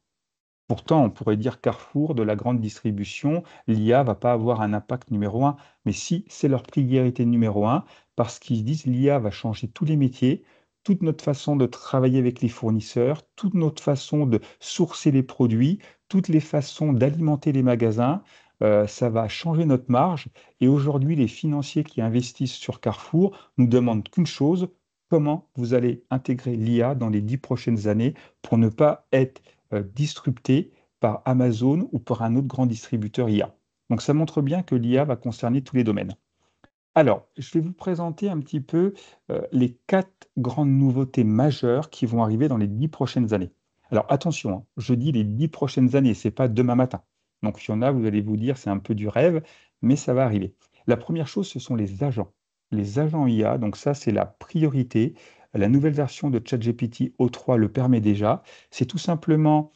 Pourtant, on pourrait dire Carrefour, de la grande distribution, l'IA va pas avoir un impact numéro un. Mais si, c'est leur priorité numéro un, parce qu'ils disent l'IA va changer tous les métiers, toute notre façon de travailler avec les fournisseurs, toute notre façon de sourcer les produits, toutes les façons d'alimenter les magasins. Ça va changer notre marge. Et aujourd'hui, les financiers qui investissent sur Carrefour nous demandent qu'une chose: comment vous allez intégrer l'IA dans les 10 prochaines années pour ne pas être disrupté par Amazon ou par un autre grand distributeur IA. Donc ça montre bien que l'IA va concerner tous les domaines. Alors, je vais vous présenter un petit peu les 4 grandes nouveautés majeures qui vont arriver dans les 10 prochaines années. Alors attention, hein, je dis les 10 prochaines années, ce n'est pas demain matin. Donc il y en a, vous allez vous dire, c'est un peu du rêve, mais ça va arriver. La première chose, ce sont les agents. Les agents IA, donc ça, c'est la priorité. La nouvelle version de ChatGPT O3 le permet déjà. C'est tout simplement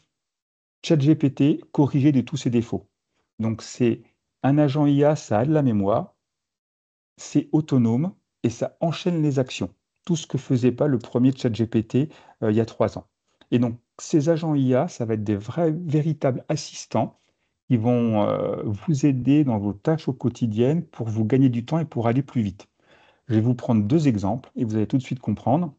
ChatGPT corrigé de tous ses défauts. Donc c'est un agent IA, ça a de la mémoire, c'est autonome et ça enchaîne les actions. Tout ce que faisait pas le premier ChatGPT il y a 3 ans. Et donc ces agents IA, ça va être des vrais, véritables assistants qui vont vous aider dans vos tâches au quotidien pour vous gagner du temps et pour aller plus vite. Je vais vous prendre 2 exemples et vous allez tout de suite comprendre.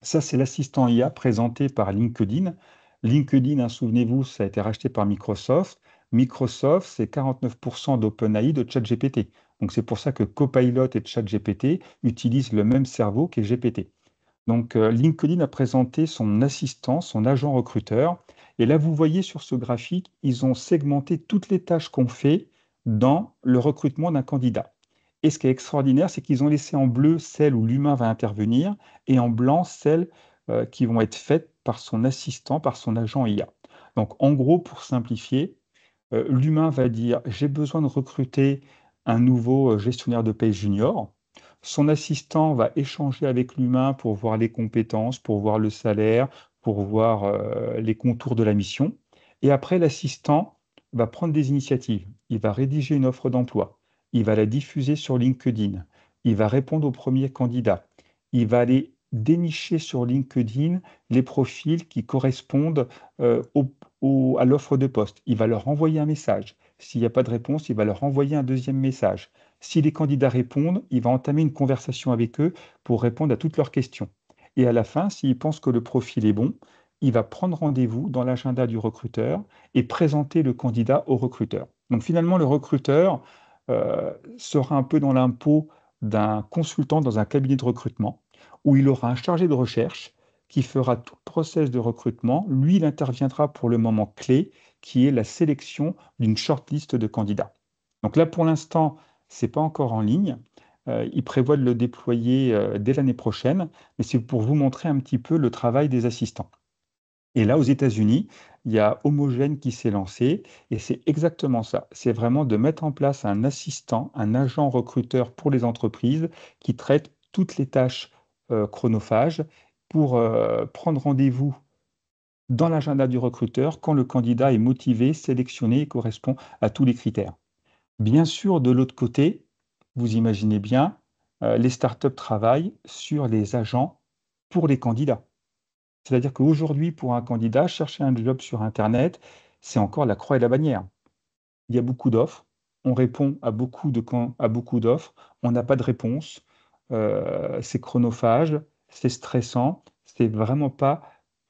Ça, c'est l'assistant IA présenté par LinkedIn. LinkedIn, hein, souvenez-vous, ça a été racheté par Microsoft. Microsoft, c'est 49% d'OpenAI de ChatGPT. Donc c'est pour ça que Copilot et ChatGPT utilisent le même cerveau qu'est GPT. Donc LinkedIn a présenté son assistant, son agent recruteur. Et là, vous voyez sur ce graphique, ils ont segmenté toutes les tâches qu'on fait dans le recrutement d'un candidat. Et ce qui est extraordinaire, c'est qu'ils ont laissé en bleu celles où l'humain va intervenir et en blanc celles qui vont être faites par son assistant, par son agent IA. Donc en gros, pour simplifier, l'humain va dire, j'ai besoin de recruter un nouveau gestionnaire de paie junior. Son assistant va échanger avec l'humain pour voir les compétences, pour voir le salaire, pour voir les contours de la mission. Et après, l'assistant va prendre des initiatives. Il va rédiger une offre d'emploi. Il va la diffuser sur LinkedIn. Il va répondre aux premiers candidats. Il va aller dénicher sur LinkedIn les profils qui correspondent à l'offre de poste. Il va leur envoyer un message. S'il n'y a pas de réponse, il va leur envoyer un deuxième message. Si les candidats répondent, il va entamer une conversation avec eux pour répondre à toutes leurs questions. Et à la fin, s'il pense que le profil est bon, il va prendre rendez-vous dans l'agenda du recruteur et présenter le candidat au recruteur. Donc finalement, le recruteur sera un peu dans l'impôt d'un consultant dans un cabinet de recrutement, où il aura un chargé de recherche qui fera tout le process de recrutement. Lui, il interviendra pour le moment clé, qui est la sélection d'une shortlist de candidats. Donc là, pour l'instant, ce n'est pas encore en ligne. Il prévoit de le déployer dès l'année prochaine, mais c'est pour vous montrer un petit peu le travail des assistants. Et là, aux États-Unis, il y a Homogène qui s'est lancé, et c'est exactement ça. C'est vraiment de mettre en place un assistant, un agent recruteur pour les entreprises qui traite toutes les tâches chronophages pour prendre rendez-vous dans l'agenda du recruteur quand le candidat est motivé, sélectionné et correspond à tous les critères. Bien sûr, de l'autre côté, vous imaginez bien, les startups travaillent sur les agents pour les candidats. C'est-à-dire qu'aujourd'hui, pour un candidat, chercher un job sur Internet, c'est encore la croix et la bannière. Il y a beaucoup d'offres, on répond à à beaucoup d'offres, on n'a pas de réponse, c'est chronophage, c'est stressant, c'est vraiment pas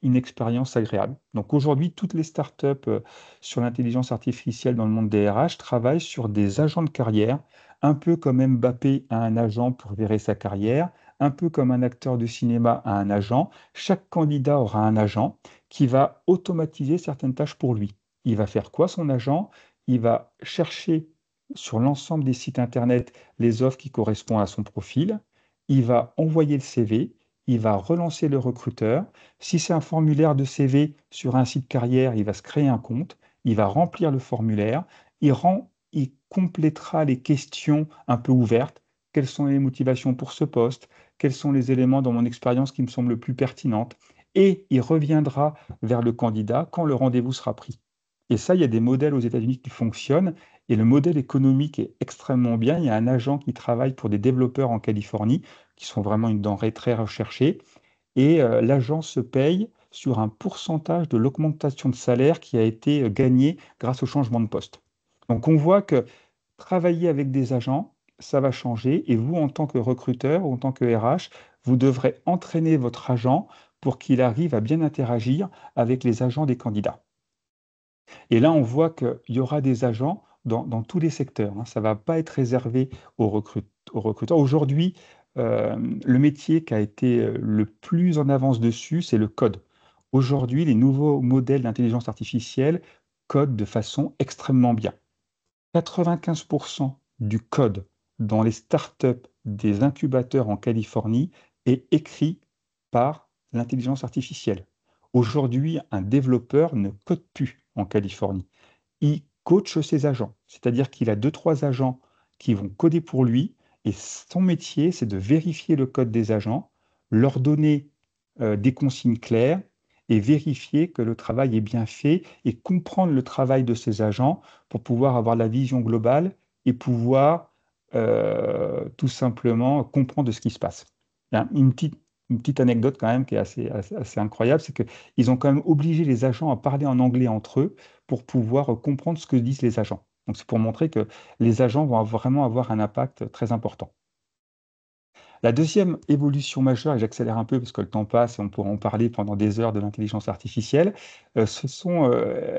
une expérience agréable. Donc aujourd'hui, toutes les startups sur l'intelligence artificielle dans le monde des RH travaillent sur des agents de carrière, un peu comme Mbappé a un agent pour gérer sa carrière, un peu comme un acteur de cinéma a un agent. Chaque candidat aura un agent qui va automatiser certaines tâches pour lui. Il va faire quoi son agent? Il va chercher sur l'ensemble des sites Internet les offres qui correspondent à son profil. Il va envoyer le CV. Il va relancer le recruteur. Si c'est un formulaire de CV sur un site carrière, il va se créer un compte. Il va remplir le formulaire. Il complétera les questions un peu ouvertes. Quelles sont les motivations pour ce poste? Quels sont les éléments dans mon expérience qui me semblent le plus pertinentes? Et il reviendra vers le candidat quand le rendez-vous sera pris. Et ça, il y a des modèles aux États-Unis qui fonctionnent et le modèle économique est extrêmement bien. Il y a un agent qui travaille pour des développeurs en Californie qui sont vraiment une denrée très recherchée et l'agent se paye sur un pourcentage de l'augmentation de salaire qui a été gagnée grâce au changement de poste. Donc on voit que travailler avec des agents, ça va changer et vous, en tant que recruteur ou en tant que RH, vous devrez entraîner votre agent pour qu'il arrive à bien interagir avec les agents des candidats. Et là, on voit qu'il y aura des agents dans tous les secteurs, hein. Ça ne va pas être réservé aux recruteurs. Aujourd'hui, le métier qui a été le plus en avance dessus, c'est le code. Aujourd'hui, les nouveaux modèles d'intelligence artificielle codent de façon extrêmement bien. 95% du code dans les startups des incubateurs en Californie est écrit par l'intelligence artificielle. Aujourd'hui, un développeur ne code plus en Californie. Il coach ses agents, c'est-à-dire qu'il a 2, 3 agents qui vont coder pour lui et son métier, c'est de vérifier le code des agents, leur donner des consignes claires et vérifier que le travail est bien fait et comprendre le travail de ces agents pour pouvoir avoir la vision globale et pouvoir tout simplement comprendre ce qui se passe. Il y a une petite anecdote quand même qui est assez incroyable, c'est qu'ils ont quand même obligé les agents à parler en anglais entre eux pour pouvoir comprendre ce que disent les agents. Donc c'est pour montrer que les agents vont vraiment avoir un impact très important. La deuxième évolution majeure, et j'accélère un peu parce que le temps passe et on pourra en parler pendant des heures de l'intelligence artificielle, ce sont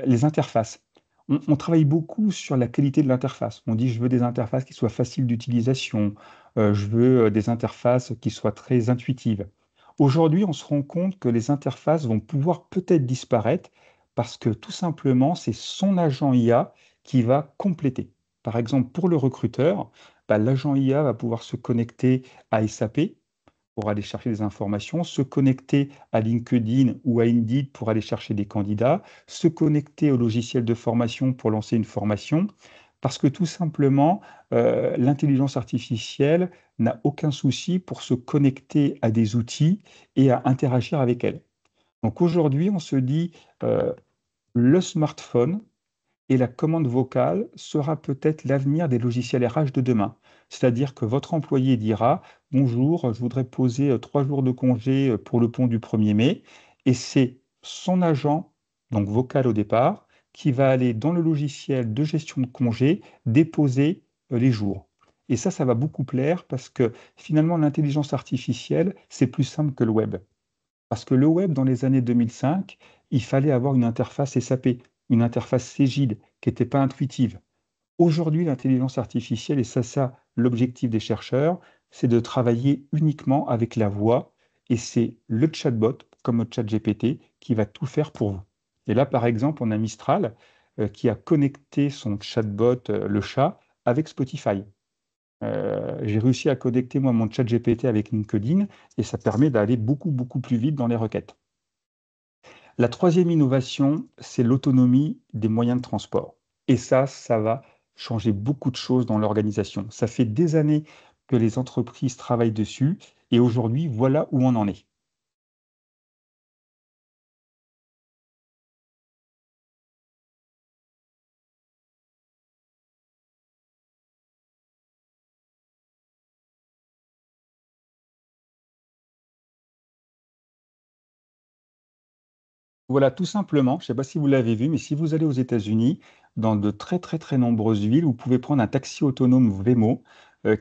les interfaces. On travaille beaucoup sur la qualité de l'interface. On dit je veux des interfaces qui soient faciles d'utilisation, je veux des interfaces qui soient très intuitives. Aujourd'hui, on se rend compte que les interfaces vont pouvoir peut-être disparaître parce que tout simplement, c'est son agent IA qui va compléter. Par exemple, pour le recruteur, bah, l'agent IA va pouvoir se connecter à SAP pour aller chercher des informations, se connecter à LinkedIn ou à Indeed pour aller chercher des candidats, se connecter au logiciel de formation pour lancer une formation, parce que tout simplement, l'intelligence artificielle n'a aucun souci pour se connecter à des outils et à interagir avec elle. Donc aujourd'hui, on se dit, le smartphone et la commande vocale sera peut-être l'avenir des logiciels RH de demain. C'est-à-dire que votre employé dira: Bonjour, je voudrais poser 3 jours de congé pour le pont du 1er mai. Et c'est son agent, donc vocal au départ, qui va aller dans le logiciel de gestion de congé déposer les jours. Et ça va beaucoup plaire parce que finalement, l'intelligence artificielle, c'est plus simple que le web. Parce que le web, dans les années 2005, il fallait avoir une interface SAP, une interface Cégide qui n'était pas intuitive. Aujourd'hui, l'intelligence artificielle, et c'est ça l'objectif des chercheurs, c'est de travailler uniquement avec la voix, et c'est le chatbot, comme le chat GPT, qui va tout faire pour vous. Et là, par exemple, on a Mistral qui a connecté son chatbot, le chat, avec Spotify. J'ai réussi à connecter moi mon chat GPT avec LinkedIn et ça permet d'aller beaucoup, beaucoup plus vite dans les requêtes. La troisième innovation, c'est l'autonomie des moyens de transport. Et ça va changer beaucoup de choses dans l'organisation. Ça fait des années que les entreprises travaillent dessus et aujourd'hui, voilà où on en est. Voilà, tout simplement, je ne sais pas si vous l'avez vu, mais si vous allez aux États-Unis, dans de très très très nombreuses villes, vous pouvez prendre un taxi autonome Waymo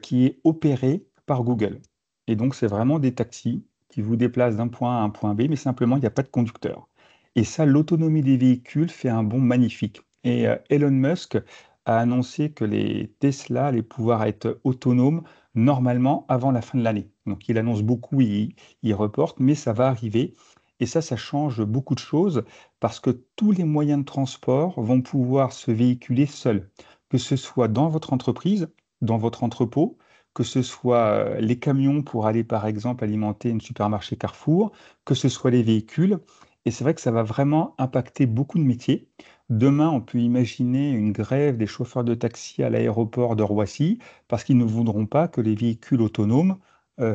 qui est opéré par Google. Et donc, c'est vraiment des taxis qui vous déplacent d'un point A à un point B, mais simplement, il n'y a pas de conducteur. Et ça, l'autonomie des véhicules fait un bond magnifique. Et Elon Musk a annoncé que les Tesla allaient pouvoir être autonomes normalement avant la fin de l'année. Donc, il annonce beaucoup, il reporte, mais ça va arriver. Et ça change beaucoup de choses parce que tous les moyens de transport vont pouvoir se véhiculer seuls, que ce soit dans votre entreprise, dans votre entrepôt, que ce soit les camions pour aller par exemple alimenter un supermarché Carrefour, que ce soit les véhicules. Et c'est vrai que ça va vraiment impacter beaucoup de métiers. Demain, on peut imaginer une grève des chauffeurs de taxi à l'aéroport de Roissy parce qu'ils ne voudront pas que les véhicules autonomes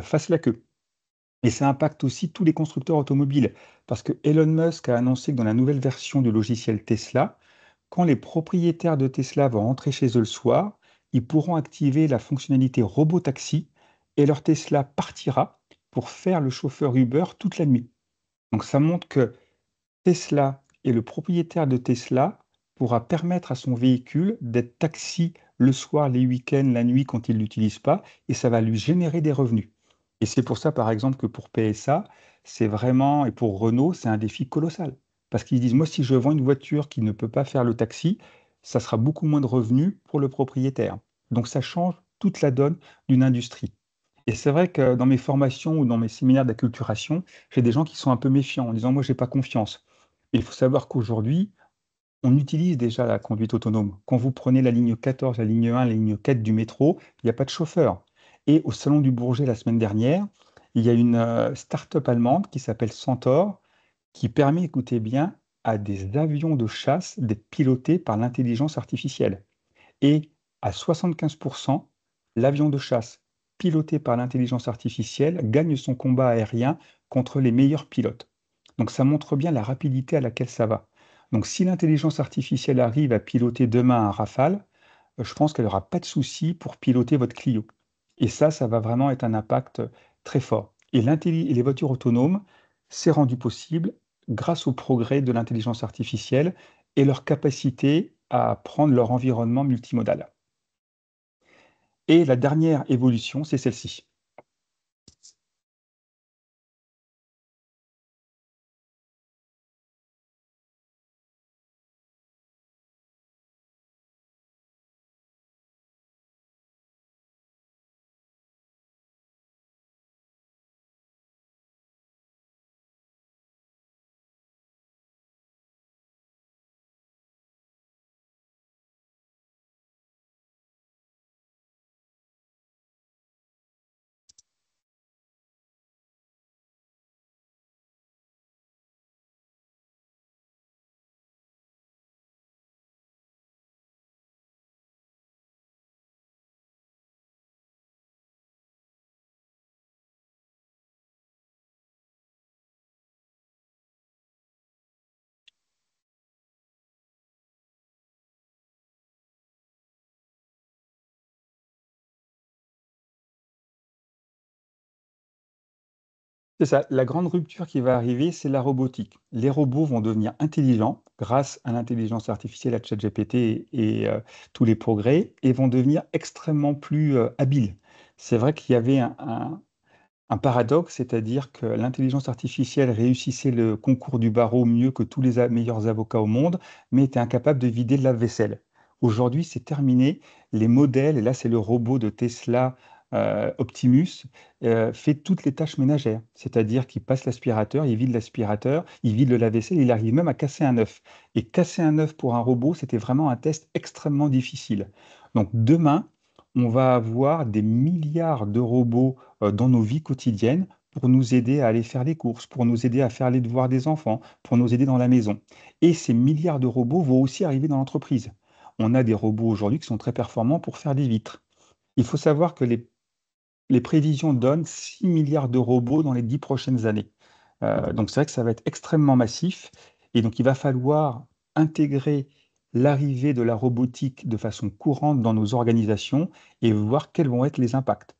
fassent la queue. Et ça impacte aussi tous les constructeurs automobiles, parce que Elon Musk a annoncé que dans la nouvelle version du logiciel Tesla, quand les propriétaires de Tesla vont rentrer chez eux le soir, ils pourront activer la fonctionnalité robotaxi et leur Tesla partira pour faire le chauffeur Uber toute la nuit. Donc ça montre que Tesla et le propriétaire de Tesla pourra permettre à son véhicule d'être taxi le soir, les week-ends, la nuit quand il ne l'utilise pas, et ça va lui générer des revenus. Et c'est pour ça, par exemple, que pour PSA, c'est vraiment, et pour Renault, c'est un défi colossal. Parce qu'ils disent, moi, si je vends une voiture qui ne peut pas faire le taxi, ça sera beaucoup moins de revenus pour le propriétaire. Donc ça change toute la donne d'une industrie. Et c'est vrai que dans mes formations ou dans mes séminaires d'acculturation, j'ai des gens qui sont un peu méfiants en disant, moi, j'ai pas confiance. Mais il faut savoir qu'aujourd'hui, on utilise déjà la conduite autonome. Quand vous prenez la ligne 14, la ligne 1, la ligne 4 du métro, il n'y a pas de chauffeur. Et au Salon du Bourget la semaine dernière, il y a une start-up allemande qui s'appelle Centaur, qui permet, écoutez bien, à des avions de chasse d'être pilotés par l'intelligence artificielle. Et à 75%, l'avion de chasse piloté par l'intelligence artificielle gagne son combat aérien contre les meilleurs pilotes. Donc ça montre bien la rapidité à laquelle ça va. Donc si l'intelligence artificielle arrive à piloter demain un Rafale, je pense qu'elle n'aura pas de souci pour piloter votre Clio. Et ça va vraiment être un impact très fort. Et les voitures autonomes, c'est rendu possible grâce au progrès de l'intelligence artificielle et leur capacité à prendre leur environnement multimodal. Et la dernière évolution, c'est celle-ci. C'est ça, la grande rupture qui va arriver, c'est la robotique. Les robots vont devenir intelligents grâce à l'intelligence artificielle, à ChatGPT et tous les progrès, et vont devenir extrêmement plus habiles. C'est vrai qu'il y avait un paradoxe, c'est-à-dire que l'intelligence artificielle réussissait le concours du barreau mieux que tous les meilleurs avocats au monde, mais était incapable de vider le lave-vaisselle. Aujourd'hui, c'est terminé. Les modèles, et là c'est le robot de Tesla Optimus, fait toutes les tâches ménagères, c'est-à-dire qu'il passe l'aspirateur, il vide le lave-vaisselle, il arrive même à casser un œuf. Et casser un œuf pour un robot, c'était vraiment un test extrêmement difficile. Donc demain, on va avoir des milliards de robots dans nos vies quotidiennes pour nous aider à aller faire les courses, pour nous aider à faire les devoirs des enfants, pour nous aider dans la maison. Et ces milliards de robots vont aussi arriver dans l'entreprise. On a des robots aujourd'hui qui sont très performants pour faire des vitres. Il faut savoir que les prévisions donnent 6 milliards de robots dans les 10 prochaines années. Donc c'est vrai que ça va être extrêmement massif. Et donc il va falloir intégrer l'arrivée de la robotique de façon courante dans nos organisations et voir quels vont être les impacts.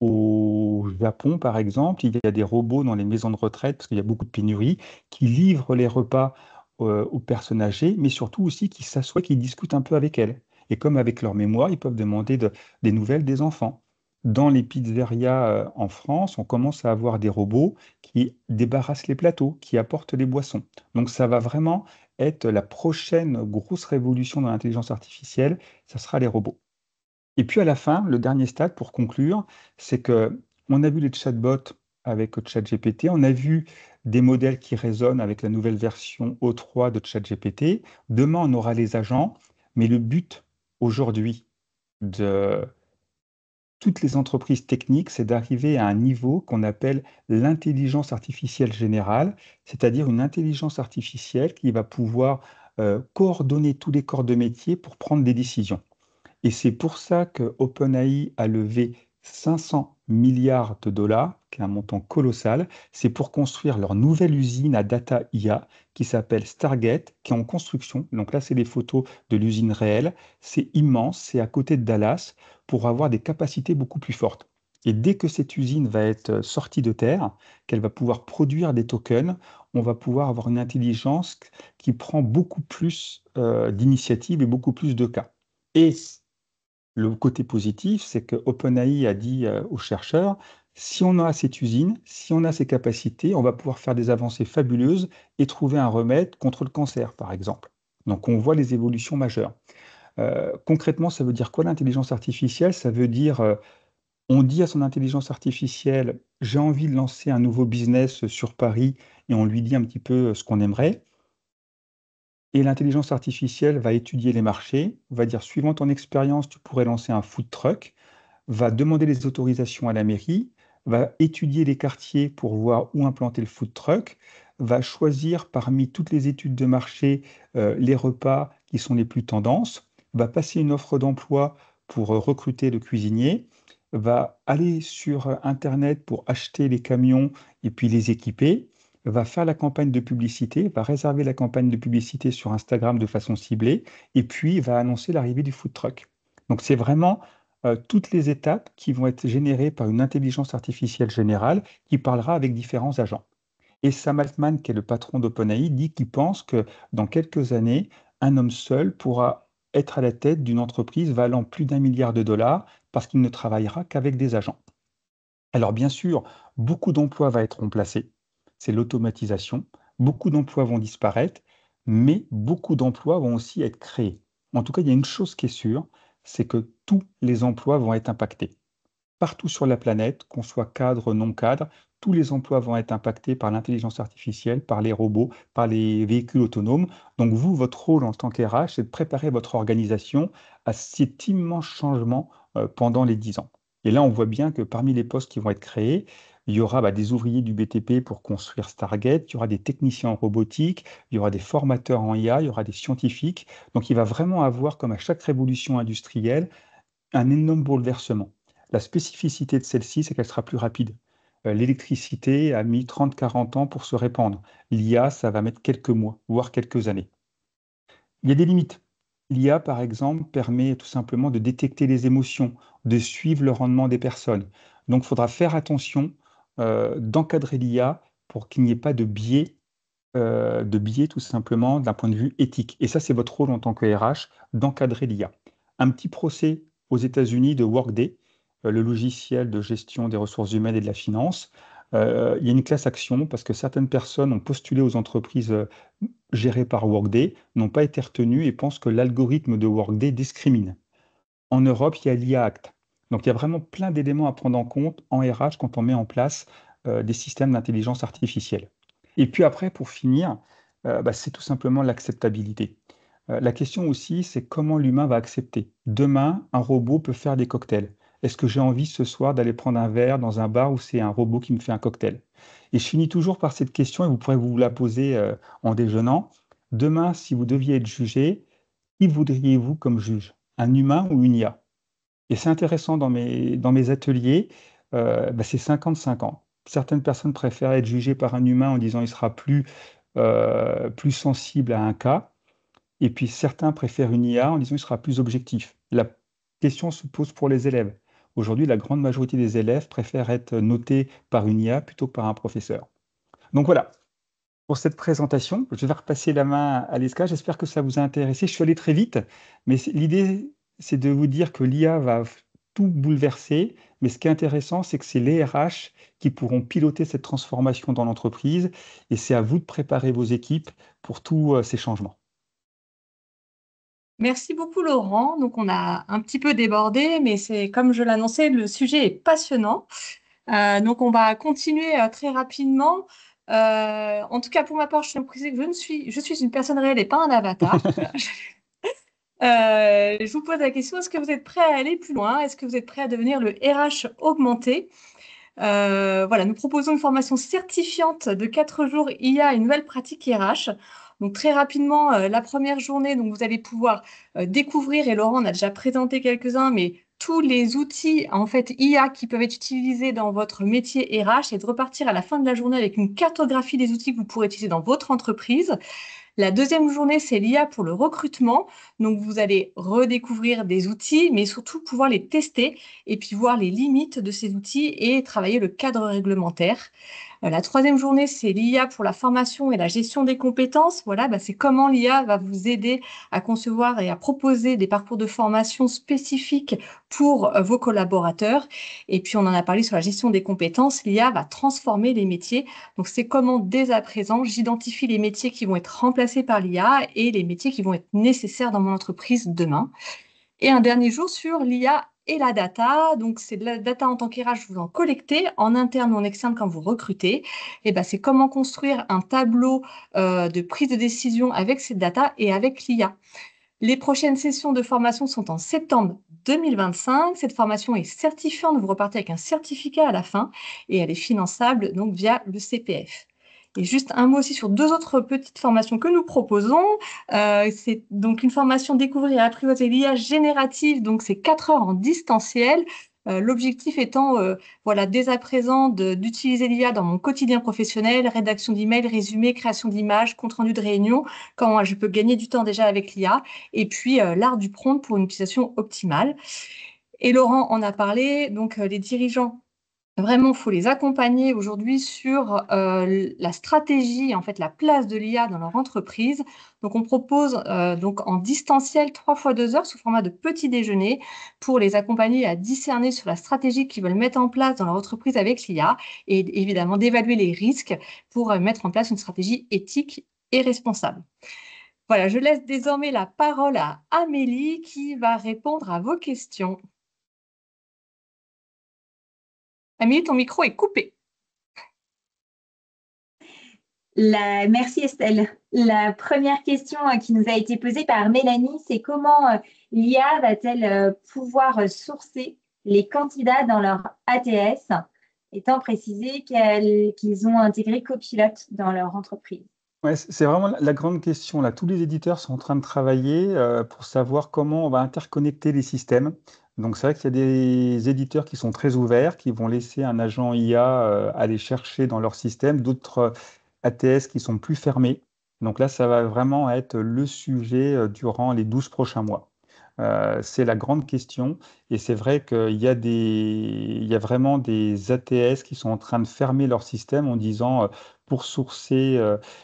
Au Japon, par exemple, il y a des robots dans les maisons de retraite, parce qu'il y a beaucoup de pénuries, qui livrent les repas aux personnes âgées, mais surtout aussi qui s'assoient, qui discutent un peu avec elles. Et comme avec leur mémoire, ils peuvent demander des nouvelles des enfants. Dans les pizzerias en France, on commence à avoir des robots qui débarrassent les plateaux, qui apportent les boissons. Donc ça va vraiment être la prochaine grosse révolution dans l'intelligence artificielle, ça sera les robots. Et puis à la fin, le dernier stade pour conclure, c'est que on a vu les chatbots avec ChatGPT, on a vu des modèles qui résonnent avec la nouvelle version O3 de ChatGPT. Demain, on aura les agents, mais le but aujourd'hui de toutes les entreprises techniques, c'est d'arriver à un niveau qu'on appelle l'intelligence artificielle générale, c'est-à-dire une intelligence artificielle qui va pouvoir coordonner tous les corps de métier pour prendre des décisions. Et c'est pour ça que OpenAI a levé 500 milliards de dollars, qui est un montant colossal. C'est pour construire leur nouvelle usine à data IA qui s'appelle Stargate, qui est en construction. Donc là, c'est des photos de l'usine réelle. C'est immense, c'est à côté de Dallas, pour avoir des capacités beaucoup plus fortes. Et dès que cette usine va être sortie de terre, qu'elle va pouvoir produire des tokens, on va pouvoir avoir une intelligence qui prend beaucoup plus d'initiatives et beaucoup plus de cas. Et le côté positif, c'est que OpenAI a dit aux chercheurs, si on a cette usine, si on a ces capacités, on va pouvoir faire des avancées fabuleuses et trouver un remède contre le cancer, par exemple. Donc on voit les évolutions majeures. Concrètement, ça veut dire quoi l'intelligence artificielle? Ça veut dire, on dit à son intelligence artificielle, j'ai envie de lancer un nouveau business sur Paris, et on lui dit un petit peu ce qu'on aimerait. Et l'intelligence artificielle va étudier les marchés, va dire, suivant ton expérience, tu pourrais lancer un food truck, va demander les autorisations à la mairie, va étudier les quartiers pour voir où implanter le food truck, va choisir parmi toutes les études de marché les repas qui sont les plus tendances, va passer une offre d'emploi pour recruter le cuisinier, va aller sur Internet pour acheter les camions et puis les équiper, va faire la campagne de publicité, va réserver la campagne de publicité sur Instagram de façon ciblée, et puis va annoncer l'arrivée du food truck. Donc c'est vraiment toutes les étapes qui vont être générées par une intelligence artificielle générale qui parlera avec différents agents. Et Sam Altman, qui est le patron d'OpenAI, dit qu'il pense que dans quelques années, un homme seul pourra être à la tête d'une entreprise valant plus d'1 milliard de dollars parce qu'il ne travaillera qu'avec des agents. Alors bien sûr, beaucoup d'emplois vont être remplacés, c'est l'automatisation, beaucoup d'emplois vont disparaître, mais beaucoup d'emplois vont aussi être créés. En tout cas, il y a une chose qui est sûre, c'est que tous les emplois vont être impactés. Partout sur la planète, qu'on soit cadre, non cadre, tous les emplois vont être impactés par l'intelligence artificielle, par les robots, par les véhicules autonomes. Donc vous, votre rôle en tant qu'RH, c'est de préparer votre organisation à cet immense changement pendant les 10 ans. Et là, on voit bien que parmi les postes qui vont être créés, il y aura des ouvriers du BTP pour construire Stargate, il y aura des techniciens en robotique, il y aura des formateurs en IA, il y aura des scientifiques. Donc il va vraiment avoir, comme à chaque révolution industrielle, un énorme bouleversement. La spécificité de celle-ci, c'est qu'elle sera plus rapide. L'électricité a mis 30-40 ans pour se répandre. L'IA, ça va mettre quelques mois, voire quelques années. Il y a des limites. L'IA, par exemple, permet tout simplement de détecter les émotions, de suivre le rendement des personnes. Donc, il faudra faire attention d'encadrer l'IA pour qu'il n'y ait pas de biais tout simplement d'un point de vue éthique. Et ça, c'est votre rôle en tant que RH, d'encadrer l'IA. Un petit procès aux États-Unis de Workday, le logiciel de gestion des ressources humaines et de la finance. Il y a une classe action parce que certaines personnes ont postulé aux entreprises gérées par Workday, n'ont pas été retenues et pensent que l'algorithme de Workday discrimine. En Europe, il y a l'IA Act. Donc il y a vraiment plein d'éléments à prendre en compte en RH quand on met en place des systèmes d'intelligence artificielle. Et puis après, pour finir, c'est tout simplement l'acceptabilité. La question aussi, c'est comment l'humain va accepter. Demain, un robot peut faire des cocktails. est-ce que j'ai envie ce soir d'aller prendre un verre dans un bar où c'est un robot qui me fait un cocktail? Et je finis toujours par cette question, et vous pourrez vous la poser en déjeunant. Demain, si vous deviez être jugé, qui voudriez-vous comme juge? Un humain ou une IA? Et c'est intéressant dans mes ateliers, c'est 50-50. Certaines personnes préfèrent être jugées par un humain en disant il sera plus sensible à un cas. Et puis certains préfèrent une IA en disant il sera plus objectif. La question se pose pour les élèves. Aujourd'hui, la grande majorité des élèves préfèrent être notés par une IA plutôt que par un professeur. Donc voilà, pour cette présentation. Je vais repasser la main à Leska. J'espère que ça vous a intéressé. Je suis allé très vite, mais l'idée, c'est de vous dire que l'IA va tout bouleverser. Mais ce qui est intéressant, c'est que c'est les RH qui pourront piloter cette transformation dans l'entreprise. Et c'est à vous de préparer vos équipes pour tous ces changements. Merci beaucoup, Laurent. Donc, on a un petit peu débordé, mais c'est comme je l'annonçais, le sujet est passionnant. Donc, on va continuer très rapidement. En tout cas, pour ma part, je tiens à préciser que je suis une personne réelle et pas un avatar. Voilà. Je vous pose la question, est-ce que vous êtes prêt à aller plus loin? Est-ce que vous êtes prêt à devenir le RH augmenté? Voilà, nous proposons une formation certifiante de 4 jours IA, une nouvelle pratique RH. Donc très rapidement, la première journée, donc vous allez pouvoir découvrir, et Laurent en a déjà présenté quelques-uns, mais tous les outils en fait IA qui peuvent être utilisés dans votre métier RH, et de repartir à la fin de la journée avec une cartographie des outils que vous pourrez utiliser dans votre entreprise. La deuxième journée, c'est l'IA pour le recrutement. Donc, vous allez redécouvrir des outils, mais surtout pouvoir les tester et puis voir les limites de ces outils et travailler le cadre réglementaire. La troisième journée, c'est l'IA pour la formation et la gestion des compétences. Voilà, c'est comment l'IA va vous aider à concevoir et à proposer des parcours de formation spécifiques pour vos collaborateurs. Et puis, on en a parlé sur la gestion des compétences. L'IA va transformer les métiers. Donc, c'est comment, dès à présent, j'identifie les métiers qui vont être remplacés par l'IA et les métiers qui vont être nécessaires dans mon entreprise demain. Et un dernier jour sur l'IA et la data. Donc, c'est de la data en tant qu'RH, vous en collectez en interne ou en externe quand vous recrutez. Et c'est comment construire un tableau de prise de décision avec cette data et avec l'IA. Les prochaines sessions de formation sont en septembre 2025. Cette formation est certifiante. Vous repartez avec un certificat à la fin et elle est finançable donc via le CPF. Et juste un mot aussi sur 2 autres petites formations que nous proposons. C'est donc une formation découvrir et apprivoiser l'IA générative. Donc, c'est 4 heures en distanciel. L'objectif étant, voilà, dès à présent, d'utiliser l'IA dans mon quotidien professionnel, rédaction d'emails, résumé, création d'images, compte-rendu de réunion, comment je peux gagner du temps déjà avec l'IA, et puis l'art du prompt pour une utilisation optimale. Et Laurent en a parlé, donc les dirigeants, vraiment, il faut les accompagner aujourd'hui sur la stratégie, en fait, la place de l'IA dans leur entreprise. Donc, on propose donc en distanciel 3 fois 2 heures sous format de petit déjeuner pour les accompagner à discerner sur la stratégie qu'ils veulent mettre en place dans leur entreprise avec l'IA et évidemment d'évaluer les risques pour mettre en place une stratégie éthique et responsable. Voilà, je laisse désormais la parole à Amélie qui va répondre à vos questions. Amélie, ton micro est coupé. Merci Estelle. La première question qui nous a été posée par Mélanie, c'est comment l'IA va-t-elle pouvoir sourcer les candidats dans leur ATS, étant précisé qu'ils ont intégré Copilot dans leur entreprise. Ouais, c'est vraiment la grande question là. Tous les éditeurs sont en train de travailler pour savoir comment on va interconnecter les systèmes. Donc c'est vrai qu'il y a des éditeurs qui sont très ouverts, qui vont laisser un agent IA aller chercher dans leur système, d'autres ATS qui sont plus fermés. Donc là, ça va vraiment être le sujet durant les 12 prochains mois. C'est la grande question. Et c'est vrai il y a vraiment des ATS qui sont en train de fermer leur système en disant pour sourcer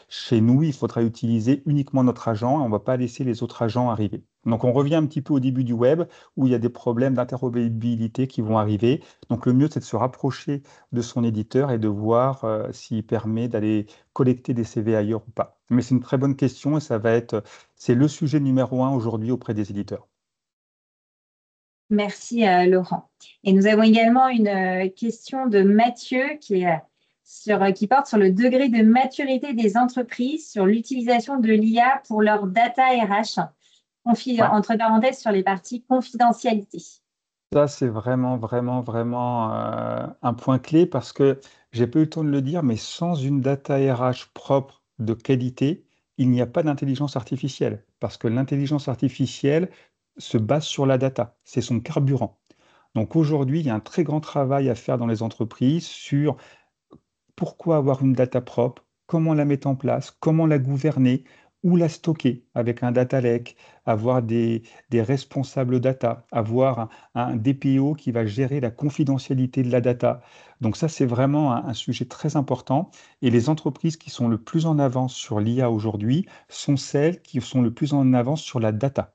chez nous, il faudra utiliser uniquement notre agent et on ne va pas laisser les autres agents arriver. Donc on revient un petit peu au début du web où il y a des problèmes d'interopérabilité qui vont arriver. Donc le mieux, c'est de se rapprocher de son éditeur et de voir s'il permet d'aller collecter des CV ailleurs ou pas. Mais c'est une très bonne question et c'est le sujet numéro 1 aujourd'hui auprès des éditeurs. Merci Laurent. Et nous avons également une question de Mathieu qui porte sur le degré de maturité des entreprises sur l'utilisation de l'IA pour leur data RH, entre parenthèses sur les parties confidentialité. Ça, c'est vraiment, vraiment, vraiment un point clé parce que j'ai pas eu le temps de le dire, mais sans une data RH propre de qualité, il n'y a pas d'intelligence artificielle parce que l'intelligence artificielle se base sur la data. C'est son carburant. Donc aujourd'hui, il y a un très grand travail à faire dans les entreprises sur pourquoi avoir une data propre, comment la mettre en place, comment la gouverner, où la stocker avec un data lake, avoir des responsables data, avoir un DPO qui va gérer la confidentialité de la data. Donc ça, c'est vraiment un sujet très important. Et les entreprises qui sont le plus en avance sur l'IA aujourd'hui sont celles qui sont le plus en avance sur la data.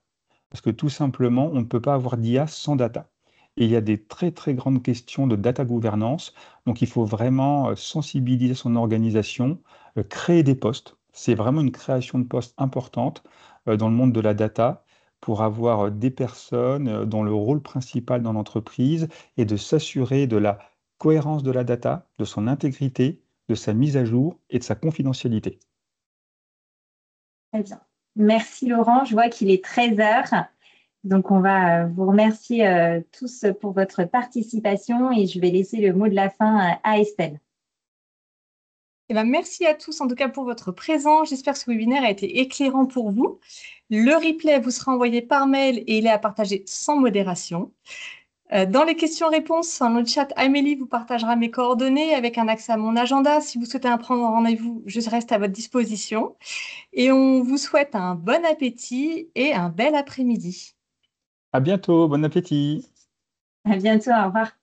Parce que tout simplement, on ne peut pas avoir d'IA sans data. Et il y a des très très grandes questions de data gouvernance. Donc il faut vraiment sensibiliser son organisation, créer des postes. C'est vraiment une création de postes importante dans le monde de la data pour avoir des personnes dont le rôle principal dans l'entreprise est de s'assurer de la cohérence de la data, de son intégrité, de sa mise à jour et de sa confidentialité. Très bien. Merci Laurent, je vois qu'il est 13 heures. Donc, on va vous remercier tous pour votre participation et je vais laisser le mot de la fin à Estelle. Eh ben, merci à tous en tout cas pour votre présence. J'espère que ce webinaire a été éclairant pour vous. Le replay vous sera envoyé par mail et il est à partager sans modération. Dans les questions-réponses, dans le chat, Amélie vous partagera mes coordonnées avec un accès à mon agenda. Si vous souhaitez prendre un rendez-vous, je reste à votre disposition. Et on vous souhaite un bon appétit et un bel après-midi. À bientôt, bon appétit! À bientôt, au revoir.